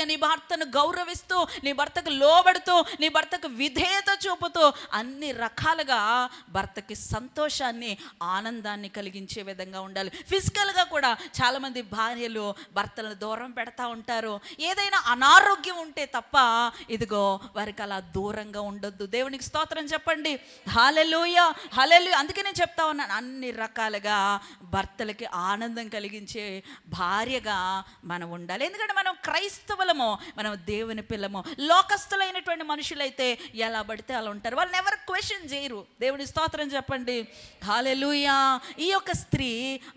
నీ భర్తను గౌరవిస్తూ, నీ భర్తకు లోబడుతూ, నీ భర్తకు విధేయత చూపుతూ అన్ని రకాలుగా భర్తకి సంతోషాన్ని, ఆనందాన్ని కలిగించే విధంగా ఉండాలి. ఫిజికల్గా కూడా చాలామంది భార్యలు భర్తలను దూరం పెడతా ఉంటారు. ఏదైనా అనారోగ్యం ఉంటే తప్ప ఇదిగో వారికి అలా దూరంగా ఉండొద్దు. దేవునికి స్తోత్రం చెప్పండి. హల్లెలూయా. అందుకే నేను చెప్తా ఉన్నాను, అన్ని రకాలుగా భర్తలకి ఆనందం కలిగించే భార్యగా మనం ఉండాలి. ఎందుకంటే మనం క్రైస్తవులము, మనం దేవుని పిల్లము. లోకస్తులైనటువంటి మనుషులైతే ఎలా పడితే అలా ఉంటారు, వాళ్ళని ఎవరు క్వశ్చన్ చేయరు. దేవుని స్తోత్రం చెప్పండి. హల్లెలూయా. ఈ యొక్క స్త్రీ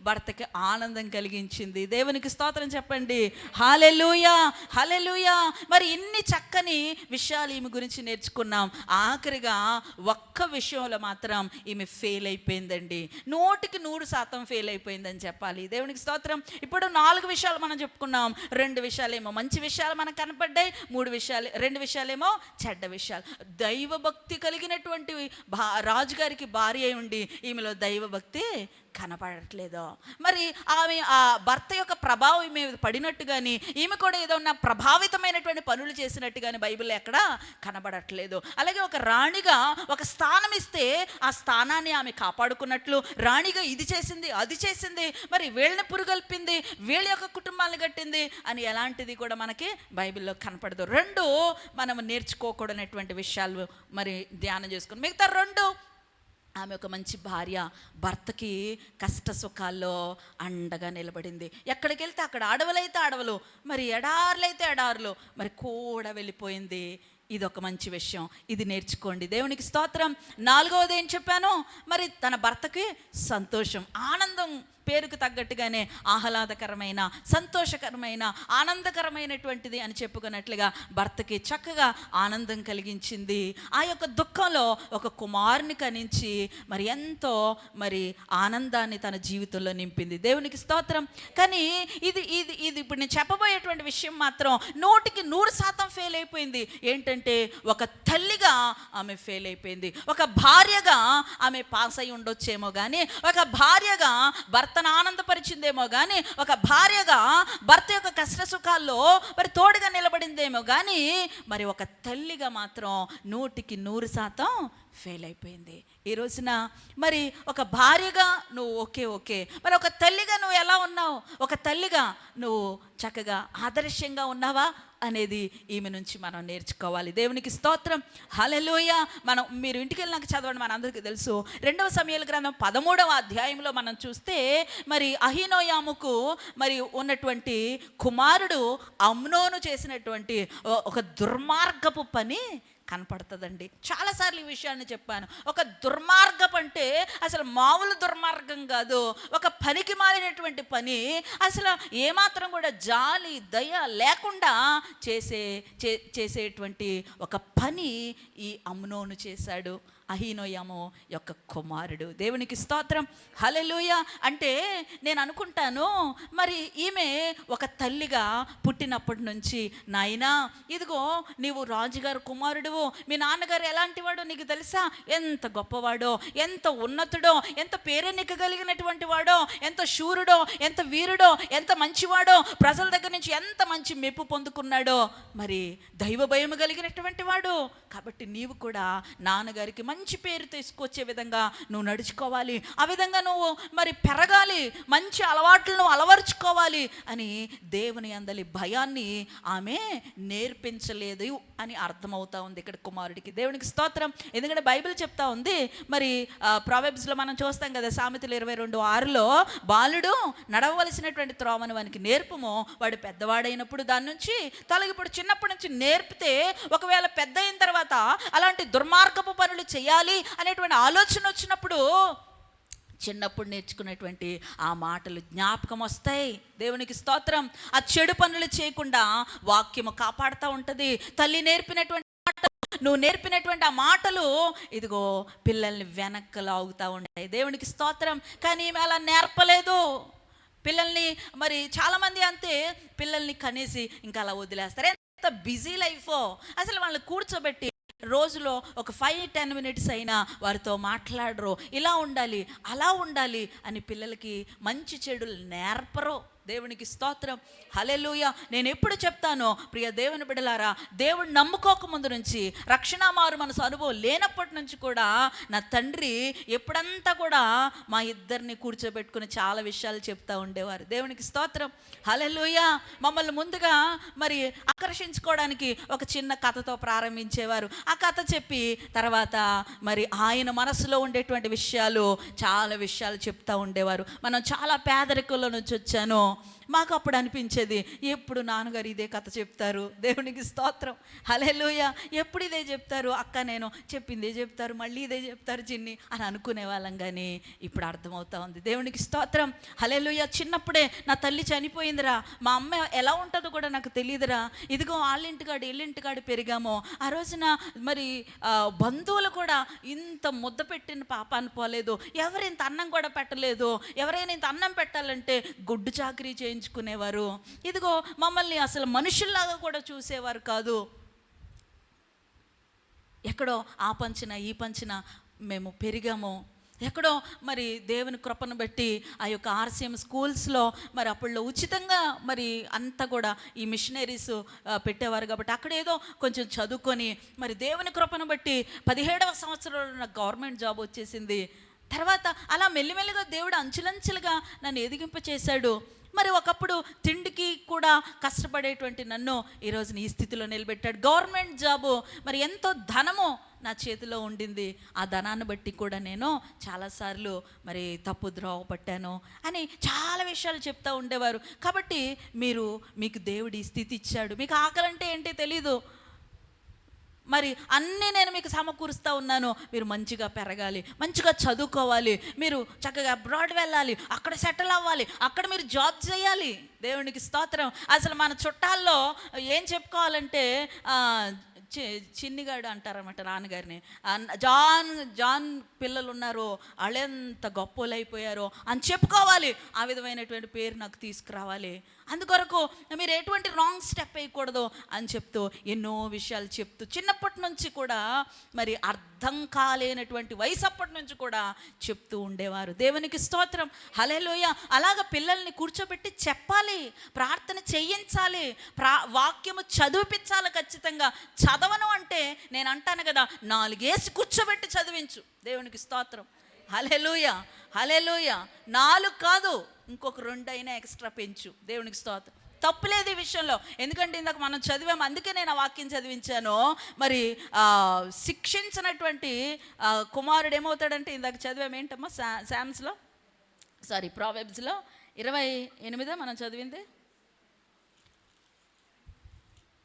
భర్తకి ఆనందం కలిగించింది. దేవునికి స్తోత్రం చెప్పండి. హల్లెలూయా. మరి ఇన్ని చక్కని విషయాలు ఈమె గురించి నేర్చుకున్నాం. ఆఖరిగా ఒక్క విషయంలో మాత్రం ఈమె ఫెయిల్ అయిపోయిందండి. 100% ఫెయిల్ అయిపోయిందని చెప్పాలి. దేవునికి స్తోత్రం. ఇప్పుడు 4 విషయాలు మనం చెప్పుకున్నాం. 2 విషయాలేమో మంచి విషయాలు మనకు కనపడ్డాయి, 2 విషయాలేమో చెడ్డ విషయాలు. దైవభక్తి కలిగినటువంటి రాజుగారికి భార్య అయి ఉండి ఈమెలో దైవభక్తి కనపడట్లేదు. మరి ఆమె ఆ భర్త యొక్క ప్రభావం ఈమె పడినట్టు కానీ, ఈమె కూడా ఏదన్నా ప్రభావితమైనటువంటి పనులు చేసినట్టు కానీ బైబిల్లో ఎక్కడ కనబడట్లేదు. అలాగే ఒక రాణిగా ఒక స్థానం ఇస్తే ఆ స్థానాన్ని ఆమె కాపాడుకున్నట్లు, రాణిగా ఇది చేసింది, అది చేసింది, మరి వీళ్ళని పురుగల్పింది, వీళ్ళ యొక్క కుటుంబాలను కట్టింది అని ఎలాంటిది కూడా మనకి బైబిల్లో కనపడదు. 2 మనం నేర్చుకోకూడనటువంటి విషయాలు మరి ధ్యానం చేసుకుని, మిగతా 2 ఆమె ఒక మంచి భార్య, భర్తకి కష్ట సుఖాల్లో అండగా నిలబడింది. ఎక్కడికి వెళ్తే అక్కడ అడవులైతే అడవులు, మరి ఎడారులైతే ఎడారులు, మరి కూడా వెళ్ళిపోయింది. ఇది ఒక మంచి విషయం, ఇది నేర్చుకోండి. దేవునికి స్తోత్రం. 4వది ఏం చెప్పాను, మరి తన భర్తకి సంతోషం, ఆనందం, పేరుకు తగ్గట్టుగానే ఆహ్లాదకరమైన, సంతోషకరమైన, ఆనందకరమైనటువంటిది అని చెప్పుకున్నట్లుగా భర్తకి చక్కగా ఆనందం కలిగించింది. ఆ యొక్క దుఃఖంలో ఒక కుమారుని కనించి మరి ఎంతో మరి ఆనందాన్ని తన జీవితంలో నింపింది. దేవునికి స్తోత్రం. కానీ ఇది ఇది ఇది ఇప్పుడు నేను చెప్పబోయేటువంటి విషయం మాత్రం 100% ఫెయిల్ అయిపోయింది. ఏంటంటే ఒక తల్లిగా ఆమె ఫెయిల్ అయిపోయింది. ఒక భార్యగా ఆమె పాస్ అయి ఉండొచ్చేమో కానీ, ఒక భార్యగా భర్త భర్తను ఆనందపరిచిందేమో కానీ, ఒక భార్యగా భర్త యొక్క కష్ట సుఖాల్లో మరి తోడుగా నిలబడిందేమో కానీ, మరి ఒక తల్లిగా మాత్రం 100% ఫెయిల్ అయిపోయింది. ఈ రోజున మరి ఒక భార్యగా నువ్వు ఓకే, మరి ఒక తల్లిగా నువ్వు ఎలా ఉన్నావు? ఒక తల్లిగా నువ్వు చక్కగా ఆదర్శంగా ఉన్నావా అనేది ఈమె నుంచి మనం నేర్చుకోవాలి. దేవునికి స్తోత్రం, హల్లెలూయా. మీరు ఇంటికి వెళ్ళినాక చదవండి, మనందరికీ తెలుసు. 2వ సమూయేలు గ్రంథం 13వ అధ్యాయంలో మనం చూస్తే మరి అహీనోయాముకు మరి ఉన్నటువంటి కుమారుడు అమ్నోను చేసినటువంటి ఒక దుర్మార్గపు పని కనపడుతుందండి. చాలాసార్లు ఈ విషయాన్ని చెప్పాను. ఒక దుర్మార్గం అంటే అసలు మామూలు దుర్మార్గం కాదు, ఒక పనికి మాలినటువంటి పని. అసలు ఏమాత్రం కూడా జాలి దయ లేకుండా చేసేటువంటి ఒక పని ఈ అమ్నోను చేశాడు, అహీనోయాము యొక్క కుమారుడు. దేవునికి స్తోత్రం, హల్లెలూయా. అంటే నేను అనుకుంటాను, మరి ఈమె ఒక తల్లిగా పుట్టినప్పటి నుంచి, నాయనా ఇదిగో నీవు రాజుగారు కుమారుడువు, మీ నాన్నగారు ఎలాంటి వాడో నీకు తెలుసా? ఎంత గొప్పవాడో, ఎంత ఉన్నతుడో, ఎంత పేరెన్నిక కలిగినటువంటి వాడో, ఎంత శూరుడో, ఎంత వీరుడో, ఎంత మంచివాడో, ప్రజల దగ్గర నుంచి ఎంత మంచి మెప్పు పొందుకున్నాడో, మరి దైవ భయం కలిగినటువంటి వాడు. కాబట్టి నీవు కూడా నాన్నగారికి మంచి పేరు తీసుకొచ్చే విధంగా నువ్వు నడుచుకోవాలి, ఆ విధంగా నువ్వు మరి పెరగాలి, మంచి అలవాట్లు నువ్వు అలవర్చుకోవాలి అని దేవుని అందలి భయాన్ని ఆమె నేర్పించలేదు అని అర్థమవుతా ఉంది ఇక్కడ కుమారుడికి. దేవునికి స్తోత్రం. ఎందుకంటే బైబిల్ చెప్తా ఉంది, మరి ప్రొవెర్బ్స్లో మనం చూస్తాం కదా, సామెతలు 22:6లో బాలుడు నడవలసినటువంటి త్రోవను వానికి నేర్పుము, వాడు పెద్దవాడైనప్పుడు దాని నుంచి తొలగిపోడు. చిన్నప్పటి నుంచి నేర్పితే ఒకవేళ పెద్ద అయిన తర్వాత అలాంటి దుర్మార్గపు పనులు చేయాలి అనేటువంటి ఆలోచన వచ్చినప్పుడు చిన్నప్పుడు నేర్చుకున్నటువంటి ఆ మాటలు జ్ఞాపకం వస్తాయి. దేవునికి స్తోత్రం. ఆ చెడు పనులు చేయకుండా వాక్యము కాపాడుతూ ఉంటుంది. తల్లి నేర్పినటువంటి మాటలు, నువ్వు నేర్పినటువంటి ఆ మాటలు ఇదిగో పిల్లల్ని వెనక్కి లాగుతూ ఉంటాయి. దేవునికి స్తోత్రం. కానీ ఈమె అలా నేర్పలేదు పిల్లల్ని. మరి చాలామంది అంతే, పిల్లల్ని కనేసి ఇంకా అలా వదిలేస్తారు. ఎంత బిజీ లైఫో. అసలు వాళ్ళని కూర్చోబెట్టి రోజులో ఒక 5-10 minutes అయినా వారితో మాట్లాడరు. ఇలా ఉండాలి, అలా ఉండాలి అని పిల్లలకి మంచి చెడులు నేర్పరు. దేవునికి స్తోత్రం, హల్లెలూయా. నేను ఎప్పుడు చెప్తానో, ప్రియ దేవుని బిడ్డలారా, దేవుడు నమ్ముకోక ముందు నుంచి, రక్షణ మారు మనసు అనుభవం లేనప్పటి నుంచి కూడా నా తండ్రి ఎప్పుడంతా కూడా మా ఇద్దరిని కూర్చోబెట్టుకుని చాలా విషయాలు చెప్తూ ఉండేవారు. దేవునికి స్తోత్రం, హల్లెలూయా. మమ్మల్ని ముందుగా మరి ఆకర్షించుకోవడానికి ఒక చిన్న కథతో ప్రారంభించేవారు. ఆ కథ చెప్పి తర్వాత మరి ఆయన మనసులో ఉండేటువంటి విషయాలు, చాలా విషయాలు చెప్తూ ఉండేవారు. మనం చాలా పేదరికంలో నుంచి వచ్చాను. మాకు అప్పుడు అనిపించేది, ఎప్పుడు నాన్నగారు ఇదే కథ చెప్తారు. దేవునికి స్తోత్రం, హల్లెలూయా. ఎప్పుడు ఇదే చెప్తారు అక్క, నేను చెప్పిందే చెప్తారు, మళ్ళీ ఇదే చెప్తారు చిన్ని అని అనుకునే వాళ్ళం. కానీ ఇప్పుడు అర్థమవుతా ఉంది. దేవునికి స్తోత్రం, హల్లెలూయా. చిన్నప్పుడే నా తల్లి చనిపోయిందిరా, మా అమ్మ ఎలా ఉంటుందో కూడా నాకు తెలియదురా, ఇదిగో వాళ్ళింటికాడు ఇల్లింటికాడు పెరిగామో, ఆ రోజున మరి బంధువులు కూడా ఇంత ముద్ద పెట్టిన పాపాన్ని పోలేదు, ఎవరు ఇంత అన్నం కూడా పెట్టలేదు, ఎవరైనా ఇంత అన్నం పెట్టాలంటే గుడ్డు చాకరీ చేయించుకునేవారు. ఇదిగో మమ్మల్ని అసలు మనుషుల్లాగా కూడా చూసేవారు కాదు. ఎక్కడో ఆ పంచిన ఈ పంచిన మేము పెరిగాము. ఎక్కడో మరి దేవుని కృపను బట్టి ఆ యొక్క RCM స్కూల్స్లో మరి అప్పుడులో ఉచితంగా మరి అంతా కూడా ఈ మిషనరీస్ పెట్టేవారు. కాబట్టి అక్కడ ఏదో కొంచెం చదువుకొని మరి దేవుని కృపను బట్టి 17వ సంవత్సరంలో నాకు గవర్నమెంట్ జాబ్ వచ్చేసింది. తర్వాత అలా మెల్లిమెల్లిగా దేవుడు అంచులంచులుగా నన్ను ఎదిగింప చేశాడు. మరి ఒకప్పుడు తిండికి కూడా కష్టపడేటువంటి నన్ను ఈరోజు ఈ స్థితిలో నిలబెట్టాడు. గవర్నమెంట్ జాబు, మరి ఎంతో ధనము నా చేతిలో ఉండింది. ఆ ధనాన్ని బట్టి కూడా నేను చాలాసార్లు మరి తప్పు ద్రోవ పట్టాను అని చాలా విషయాలు చెప్తూ ఉండేవారు. కాబట్టి మీకు దేవుడు ఈ స్థితి ఇచ్చాడు. మీకు ఆకలంటే ఏంటో తెలీదు, మరి అన్నీ నేను మీకు సమకూరుస్తూ ఉన్నాను. మీరు మంచిగా పెరగాలి, మంచిగా చదువుకోవాలి, మీరు చక్కగా అబ్రాడ్ వెళ్ళాలి, అక్కడ సెటిల్ అవ్వాలి, అక్కడ మీరు జాబ్ చేయాలి. దేవునికి స్తోత్రం. అసలు మన చుట్టాల్లో ఏం చెప్పుకోవాలంటే చిన్నిగాడు అంటారన్నమాట నాన్నగారిని, జాన్ పిల్లలు ఉన్నారు, వాళ్ళెంత గొప్పలు అయిపోయారో అని చెప్పుకోవాలి. ఆ విధమైనటువంటి పేరు నాకు తీసుకురావాలి. అందుకొరకు మీరు ఎటువంటి రాంగ్ స్టెప్ వేయకూడదు అని చెప్తూ ఎన్నో విషయాలు చెప్తూ, చిన్నప్పటి నుంచి కూడా మరి అర్థం కాలేనటువంటి వయసు అప్పటి నుంచి కూడా చెప్తూ ఉండేవారు. దేవునికి స్తోత్రం, హల్లెలూయా. అలాగ పిల్లల్ని కూర్చోబెట్టి చెప్పాలి, ప్రార్థన చేయించాలి, వాక్యము చదివిపించాలి. ఖచ్చితంగా చదవను అంటే నేను అంటాను కదా, 4 వేసి కూర్చోబెట్టి చదివించు. దేవునికి స్తోత్రం, హల్లెలూయా, హల్లెలూయా. 4 కాదు, ఇంకొక 2 అయినా ఎక్స్ట్రా పెంచు. దేవునికి స్తోత్రం, తప్పులేదు ఈ విషయంలో. ఎందుకంటే ఇందాక మనం చదివాము, అందుకే నేను ఆ వాక్యం చదివించాను. మరి శిక్షించినటువంటి కుమారుడు ఏమవుతాడంటే, ఇందాక చదివాము ఏంటమ్మా, ప్రావెబ్స్లో 28 మనం చదివింది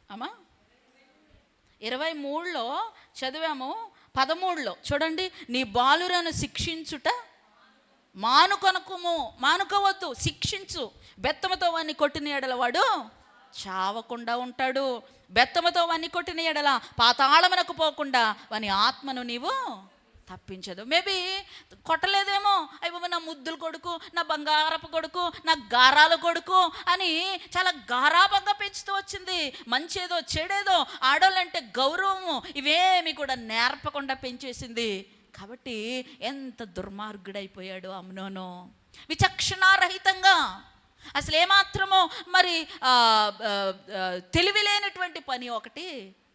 అమ్మా, 23లో చదివాము. 13లో చూడండి, నీ బాలురను శిక్షించుట మానుకోవద్దు, శిక్షించు. బెత్తముతో వాడిని కొట్టిన ఎడల వాడు చావకుండా ఉంటాడు. బెత్తముతో వాడిని కొట్టిన ఎడల పాతాళమునకు పోకుండా వాని ఆత్మను నీవు తప్పించదు. మేబీ కొట్టలేదేమో, అయిపో నా ముద్దుల కొడుకు, నా బంగారపు కొడుకు, నా గారాల కొడుకు అని చాలా గారాబంగా పెంచుతూ వచ్చింది. మంచేదో చెడేదో, ఆడోళ్ళంటే గౌరవము, ఇవేమి కూడా నేర్పకుండా పెంచేసింది. కాబట్టి ఎంత దుర్మార్గుడైపోయాడు అమ్నోను. విచక్షణారహితంగా, అసలు ఏమాత్రమో మరి తెలివి లేనటువంటి పని ఒకటి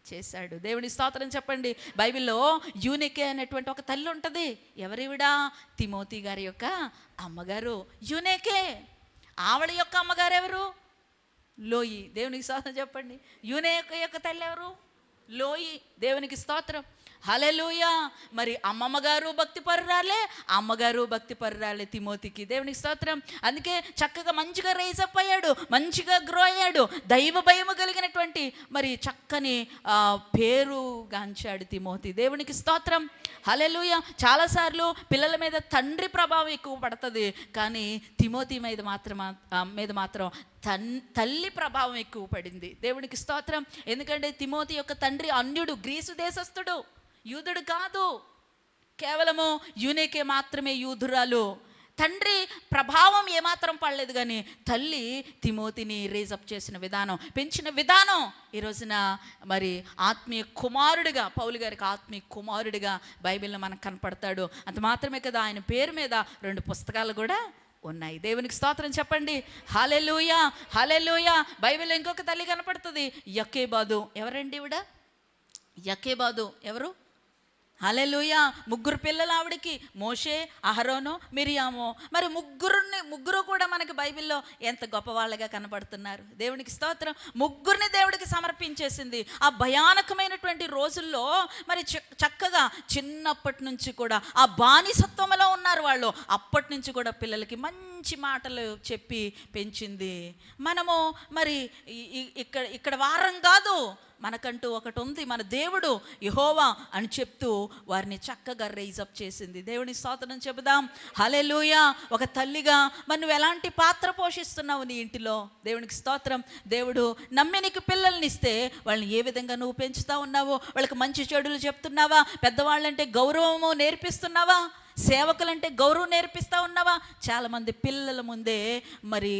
చేశాడు. దేవుని స్తోత్రం చెప్పండి. బైబిల్లో యూనికే అనేటువంటి ఒక తల్లి ఉంటుంది. ఎవరివిడా? తిమోతి గారి యొక్క అమ్మగారు యూనికే. ఆవిడ యొక్క అమ్మగారు ఎవరు? లోయి. దేవునికి స్తోత్రం చెప్పండి. యూనికే యొక్క తల్లి ఎవరు? లోయి. దేవునికి స్తోత్రం, హల్లెలూయా. మరి అమ్మమ్మగారు భక్తి పరురాలే, అమ్మగారు భక్తి పరురాలే తిమోతికి. దేవునికి స్తోత్రం. అందుకే చక్కగా మంచిగా రైజ్ అప్ అయ్యాడు, మంచిగా గ్రో అయ్యాడు. దైవ భయము కలిగినటువంటి మరి చక్కని పేరు గాంచాడు తిమోతి. దేవునికి స్తోత్రం, హల్లెలూయా. చాలాసార్లు పిల్లల మీద తండ్రి ప్రభావం ఎక్కువ పడుతుంది, కానీ తిమోతి మీద మాత్రం తల్లి ప్రభావం ఎక్కువ పడింది. దేవునికి స్తోత్రం. ఎందుకంటే తిమోతి యొక్క తండ్రి అన్యుడు, గ్రీసు దేశస్థుడు, యూదుడు కాదు. కేవలము యూనికే మాత్రమే యూదురాలు. తండ్రి ప్రభావం ఏమాత్రం పడలేదు, కానీ తల్లి తిమోతిని రేజప్ చేసిన విధానం, పెంచిన విధానం ఈ రోజున మరి ఆత్మీయ కుమారుడిగా, పౌలు గారికి ఆత్మీయ కుమారుడిగా బైబిల్లో మనకు కనపడతాడు. అంత మాత్రమే కదా, ఆయన పేరు మీద 2 పుస్తకాలు కూడా ఉన్నాయి. దేవునికి స్తోత్రం చెప్పండి, హల్లెలూయా, హల్లెలూయా. బైబిల్లో ఇంకొక తల్లి కనపడుతుంది, యకేబాదు. ఎవరండి ఈవిడ? యకేబాదు ఎవరు? హల్లెలూయా. 3 పిల్లలు ఆవిడికి, మోషే, అహరోను, మిరియాము. మరి ముగ్గురు కూడా మనకి బైబిల్లో ఎంత గొప్పవాళ్ళగా కనపడుతున్నారు. దేవునికి స్తోత్రం. 3 దేవుడికి సమర్పించేసింది. ఆ భయానకమైనటువంటి రోజుల్లో మరి చక్కగా చిన్నప్పటి నుంచి కూడా ఆ బానిసత్వంలో ఉన్నారు వాళ్ళు. అప్పటి నుంచి కూడా పిల్లలకి మంచి మాటలు చెప్పి పెంచింది. మనము మరి ఇక్కడ వారం కాదు, మనకంటూ ఒకటి ఉంది, మన దేవుడు యెహోవా అని చెప్తూ వారిని చక్కగా రైజప్ చేసింది. దేవుని స్తోత్రం చెబుదాం, హల్లెలూయా. ఒక తల్లిగా మరి నువ్వు ఎలాంటి పాత్ర పోషిస్తున్నావు నీ ఇంటిలో? దేవునికి స్తోత్రం. దేవుడు నమ్మి నీకు పిల్లల్ని ఇస్తే వాళ్ళని ఏ విధంగా నువ్వు పెంచుతా ఉన్నావు? వాళ్ళకి మంచి చెడులు చెప్తున్నావా? పెద్దవాళ్ళంటే గౌరవము నేర్పిస్తున్నావా? సేవకులంటే గౌరవం నేర్పిస్తూ ఉన్నావా? చాలామంది పిల్లల ముందే మరి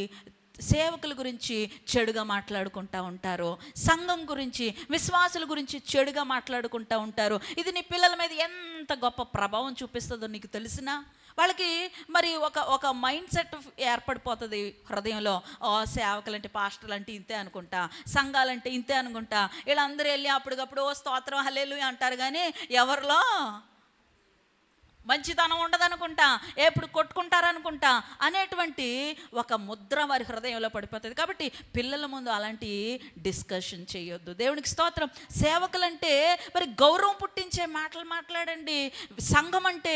సేవకుల గురించి చెడుగా మాట్లాడుకుంటూ ఉంటారు, సంఘం గురించి, విశ్వాసుల గురించి చెడుగా మాట్లాడుకుంటూ ఉంటారు. ఇది నీ పిల్లల మీద ఎంత గొప్ప ప్రభావం చూపిస్తుందో నీకు తెలిసినా? వాళ్ళకి మరి ఒక మైండ్ సెట్ ఏర్పడిపోతుంది హృదయంలో. సేవకులంటే, పాస్టర్లు అంటే ఇంతే అనుకుంటా, సంఘాలంటే ఇంతే అనుకుంటా. వీళ్ళందరూ వెళ్ళి అప్పటికప్పుడు స్తోత్రం హల్లెలూయా అంటారు, కానీ ఎవరిలో మంచితనం ఉండదనుకుంటా, ఎప్పుడు కొట్టుకుంటారనుకుంటా అనేటువంటి ఒక ముద్ర వారి హృదయంలో పడిపోతుంది. కాబట్టి పిల్లల ముందు అలాంటి డిస్కషన్ చేయొద్దు. దేవునికి స్తోత్రం. సేవకులంటే మరి గౌరవం పుట్టించే పుట్టించే మాటలు మాట్లాడండి. సంఘం అంటే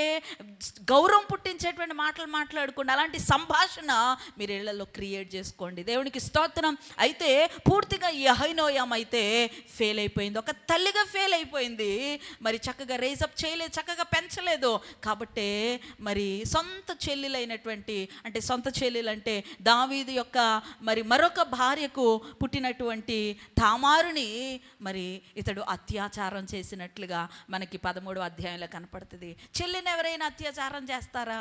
గౌరవం పుట్టించేటువంటి మాటలు మాట్లాడుకోండి. అలాంటి సంభాషణ మీరు ఇళ్లలో క్రియేట్ చేసుకోండి. దేవునికి స్తోత్రం. అయితే పూర్తిగా ఈ అహీనోయాం అయితే ఫెయిల్ అయిపోయింది. ఒక తల్లిగా ఫెయిల్ అయిపోయింది. మరి చక్కగా రైజప్ చేయలేదు, చక్కగా పెంచలేదు. కాబట్టి మరి సొంత చెల్లెలైనటువంటి, అంటే సొంత చెల్లెలు అంటే దావీదు యొక్క మరి మరొక భార్యకు పుట్టినటువంటి తామారుని మరి ఇతడు అత్యాచారం చేసినట్లుగా మనకి 13వ అధ్యాయంలో కనపడుతుంది. చెల్లిని ఎవరైనా అత్యాచారం చేస్తారా?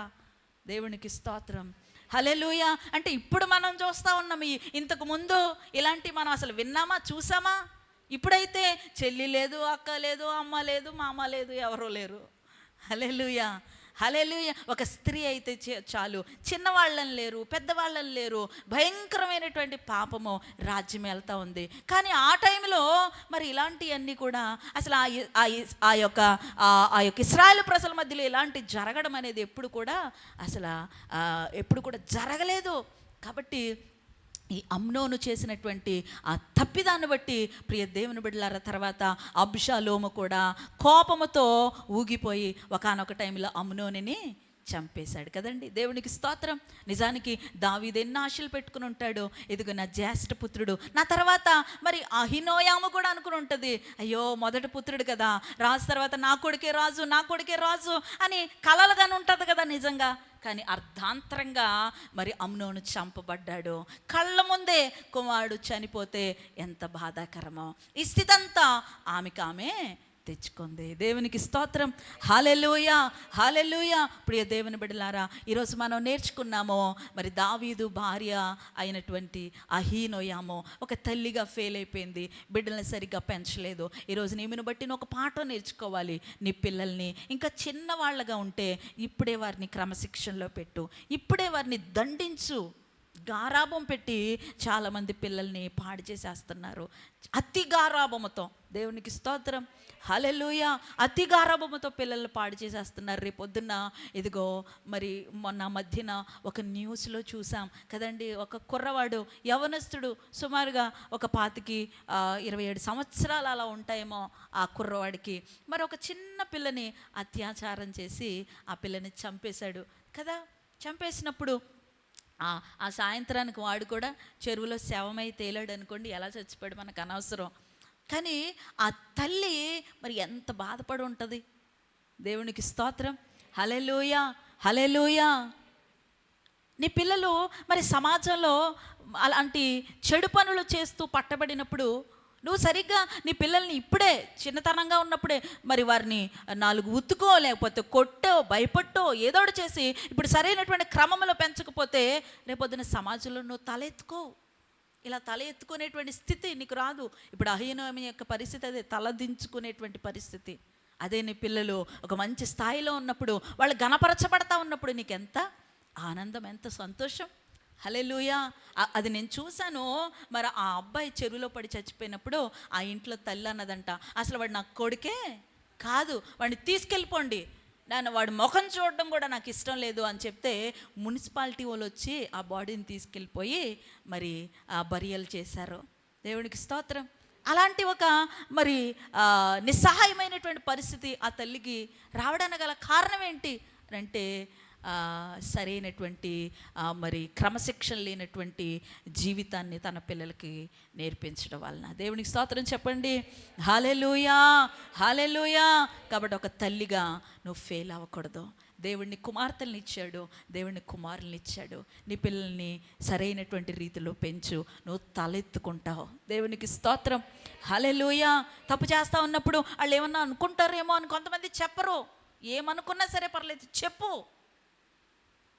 దేవునికి స్తోత్రం. హల్లెలూయా. అంటే ఇప్పుడు మనం చూస్తూ ఉన్నాం. ఇంతకు ముందు ఇలాంటి మనం అసలు విన్నామా, చూసామా? ఇప్పుడైతే చెల్లి లేదు, అక్క లేదు, అమ్మ లేదు, మామ లేదు, ఎవరూ లేరు. హల్లెలూయా, హల్లెలూయా. ఒక స్త్రీ అయితే చాలు, చిన్నవాళ్ళని లేరు, పెద్దవాళ్ళని లేరు. భయంకరమైనటువంటి పాపము రాజ్యం వెళ్తూ ఉంది. కానీ ఆ టైంలో మరి ఇలాంటివన్నీ కూడా అసలు ఆ యొక్క ఇశ్రాయేలు ప్రజల మధ్యలో ఇలాంటి జరగడం అనేది ఎప్పుడు కూడా జరగలేదు. కాబట్టి ఈ అమ్నోను చేసినటువంటి ఆ తప్పిదాన్ని బట్టి ప్రియ దేవుని బిడ్డలారా, తర్వాత అబ్షాలోము కూడా కోపముతో ఊగిపోయి ఒకానొక టైంలో అమ్నోనిని చంపేశాడు కదండి. దేవునికి స్తోత్రం. నిజానికి దావీదు ఎన్ని ఆశలు పెట్టుకుని ఉంటాడు. ఇదిగో నా జ్యేష్ఠ పుత్రుడు, నా తర్వాత మరి అహీనోయాము కూడా అనుకుని ఉంటుంది, అయ్యో మొదటి పుత్రుడు కదా, రాజు తర్వాత నా కొడుకే రాజు, నా కొడుకే రాజు అని కలలుగానే ఉంటుంది కదా నిజంగా. కానీ అర్ధాంతరంగా మరి అమ్నోను చంపబడ్డాడు. కళ్ళ ముందే కుమారుడు చనిపోతే ఎంత బాధాకరమో. ఈ స్థితి అంతా ఆమె తెచ్చుకుంది. దేవునికి స్తోత్రం. హల్లెలూయా, హల్లెలూయా. ప్రియ దేవుని బిడ్డలారా, ఈరోజు మనం నేర్చుకున్నాము మరి దావీదు భార్య అయినటువంటి అహీనోయాము ఒక తల్లిగా ఫెయిల్ అయిపోయింది, బిడ్డల్ని సరిగ్గా పెంచలేదు. ఈరోజు నీవును బట్టి ఒక పాఠం నేర్చుకోవాలి. నీ పిల్లల్ని ఇంకా చిన్నవాళ్ళగా ఉంటే ఇప్పుడే వారిని క్రమశిక్షణలో పెట్టు, ఇప్పుడే వారిని దండించు. గారాబం పెట్టి చాలామంది పిల్లల్ని పాడు చేసేస్తున్నారు, అతి గారాబముతో. దేవునికి స్తోత్రం. హల్లెలూయా. అతి గారాబముతో పిల్లల్ని పాడు చేసేస్తున్నారు. రేపొద్దున్న ఇదిగో మరి మొన్న మధ్యన ఒక న్యూస్లో చూసాం కదండి. ఒక కుర్రవాడు, యవనస్తుడు, సుమారుగా ఒక 25-27 సంవత్సరాలు అలా ఉంటాయేమో ఆ కుర్రవాడికి, మరి ఒక చిన్న పిల్లని అత్యాచారం చేసి ఆ పిల్లని చంపేశాడు కదా. చంపేసినప్పుడు ఆ సాయంత్రానికి వాడు కూడా చెరువులో శవమై తేలాడు అనుకోండి. ఎలా చచ్చిపోయాడు మనకు అనవసరం. కానీ ఆ తల్లి మరి ఎంత బాధపడి ఉంటుంది. దేవునికి స్తోత్రం. హల్లెలూయా, హల్లెలూయా. నీ పిల్లలు మరి సమాజంలో అలాంటి చెడు పనులు చేస్తూ పట్టబడినప్పుడు నువ్వు సరిగ్గా నీ పిల్లల్ని ఇప్పుడే చిన్నతనంగా ఉన్నప్పుడే మరి వారిని 4 ఉతుకో, లేకపోతే కొట్టో, భయపట్టో, ఏదోటి చేసి ఇప్పుడు సరైనటువంటి క్రమంలో పెంచకపోతే రేపొద్దున సమాజంలో నువ్వు తలెత్తుకో. ఇలా తల ఎత్తుకునేటువంటి స్థితి నీకు రాదు. ఇప్పుడు అహీనోయాము యొక్క పరిస్థితి అదే, తలదించుకునేటువంటి పరిస్థితి అదే. నీ పిల్లలు ఒక మంచి స్థాయిలో ఉన్నప్పుడు, వాళ్ళు గణపరచబడతా ఉన్నప్పుడు నీకు ఎంత ఆనందం, ఎంత సంతోషం. హల్లెలూయా. అది నేను చూశాను. మరి ఆ అబ్బాయి చెరువులో పడి చచ్చిపోయినప్పుడు ఆ ఇంట్లో తల్లి అన్నదంట, అసలు వాడు నా కొడుకే కాదు, వాడిని తీసుకెళ్ళిపోండి, వాడి ముఖం చూడడం కూడా నాకు ఇష్టం లేదు అని చెప్తే మున్సిపాలిటీ వాళ్ళు వచ్చి ఆ బాడీని తీసుకెళ్ళిపోయి మరి బరియలు చేశారు. దేవునికి స్తోత్రం. అలాంటి ఒక మరి నిస్సహాయమైనటువంటి పరిస్థితి ఆ తల్లికి రావడానికి గల కారణం ఏంటి అంటే సరైనటువంటి మరి క్రమశిక్షణ లేనటువంటి జీవితాన్ని తన పిల్లలకి నేర్పించడం వలన. దేవునికి స్తోత్రం చెప్పండి. హల్లెలూయా, హల్లెలూయా. కాబట్టి ఒక తల్లిగా నువ్వు ఫెయిల్ అవ్వకూడదు. దేవుడిని కుమార్తెలను ఇచ్చాడు, దేవుడిని కుమారులను ఇచ్చాడు. నీ పిల్లల్ని సరైనటువంటి రీతిలో పెంచు, నువ్వు తలెత్తుకుంటావు. దేవునికి స్తోత్రం. హల్లెలూయా. తప్పు చేస్తూ ఉన్నప్పుడు వాళ్ళు ఏమన్నా అనుకుంటారేమో అని కొంతమంది చెప్పరు. ఏమనుకున్నా సరే పర్లేదు, చెప్పు.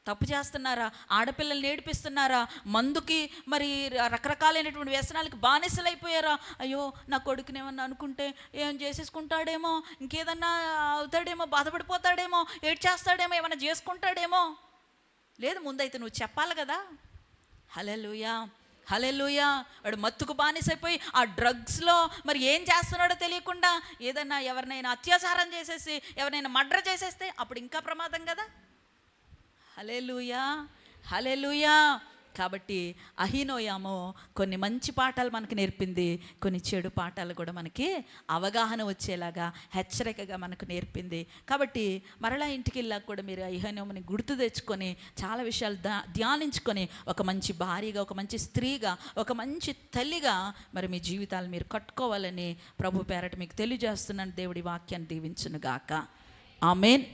తప్పు చేస్తున్నారా, ఆడపిల్లల్ని ఏడిపిస్తున్నారా, మందుకి మరి రకరకాలైనటువంటి వ్యసనాలకి బానిసలు అయిపోయారా, అయ్యో నా కొడుకుని ఏమన్నా అనుకుంటే ఏం చేసేసుకుంటాడేమో, ఇంకేదన్నా అవుతాడేమో, బాధపడిపోతాడేమో, ఏడ్చేస్తాడేమో, ఏమన్నా చేసుకుంటాడేమో, లేదు ముందైతే నువ్వు చెప్పాలి కదా. హల్లెలూయా, హల్లెలూయా. వాడు మత్తుకు బానిసైపోయి ఆ డ్రగ్స్లో మరి ఏం చేస్తున్నాడో తెలియకుండా ఏదన్నా ఎవరినైనా అత్యాచారం చేసేసి ఎవరినైనా మర్డర్ చేసేస్తే అప్పుడు ఇంకా ప్రమాదం కదా. హల్లెలూయా, హల్లెలూయా. కాబట్టి అహీనోయాము కొన్ని మంచి పాఠాలు మనకు నేర్పింది, కొన్ని చెడు పాఠాలు కూడా మనకి అవగాహన వచ్చేలాగా హెచ్చరికగా మనకు నేర్పింది. కాబట్టి మరలా ఇంటికి వెళ్ళాక కూడా మీరు అహీనోయాముని గుర్తు తెచ్చుకొని చాలా విషయాలు ధ్యానించుకొని ఒక మంచి భార్యగా, ఒక మంచి స్త్రీగా, ఒక మంచి తల్లిగా మరి మీ జీవితాలు మీరు కట్టుకోవాలని ప్రభు పేరట మీకు తెలియజేస్తున్నాను. దేవుడి వాక్యాన్ని దీవించును గాక. ఆమేన్.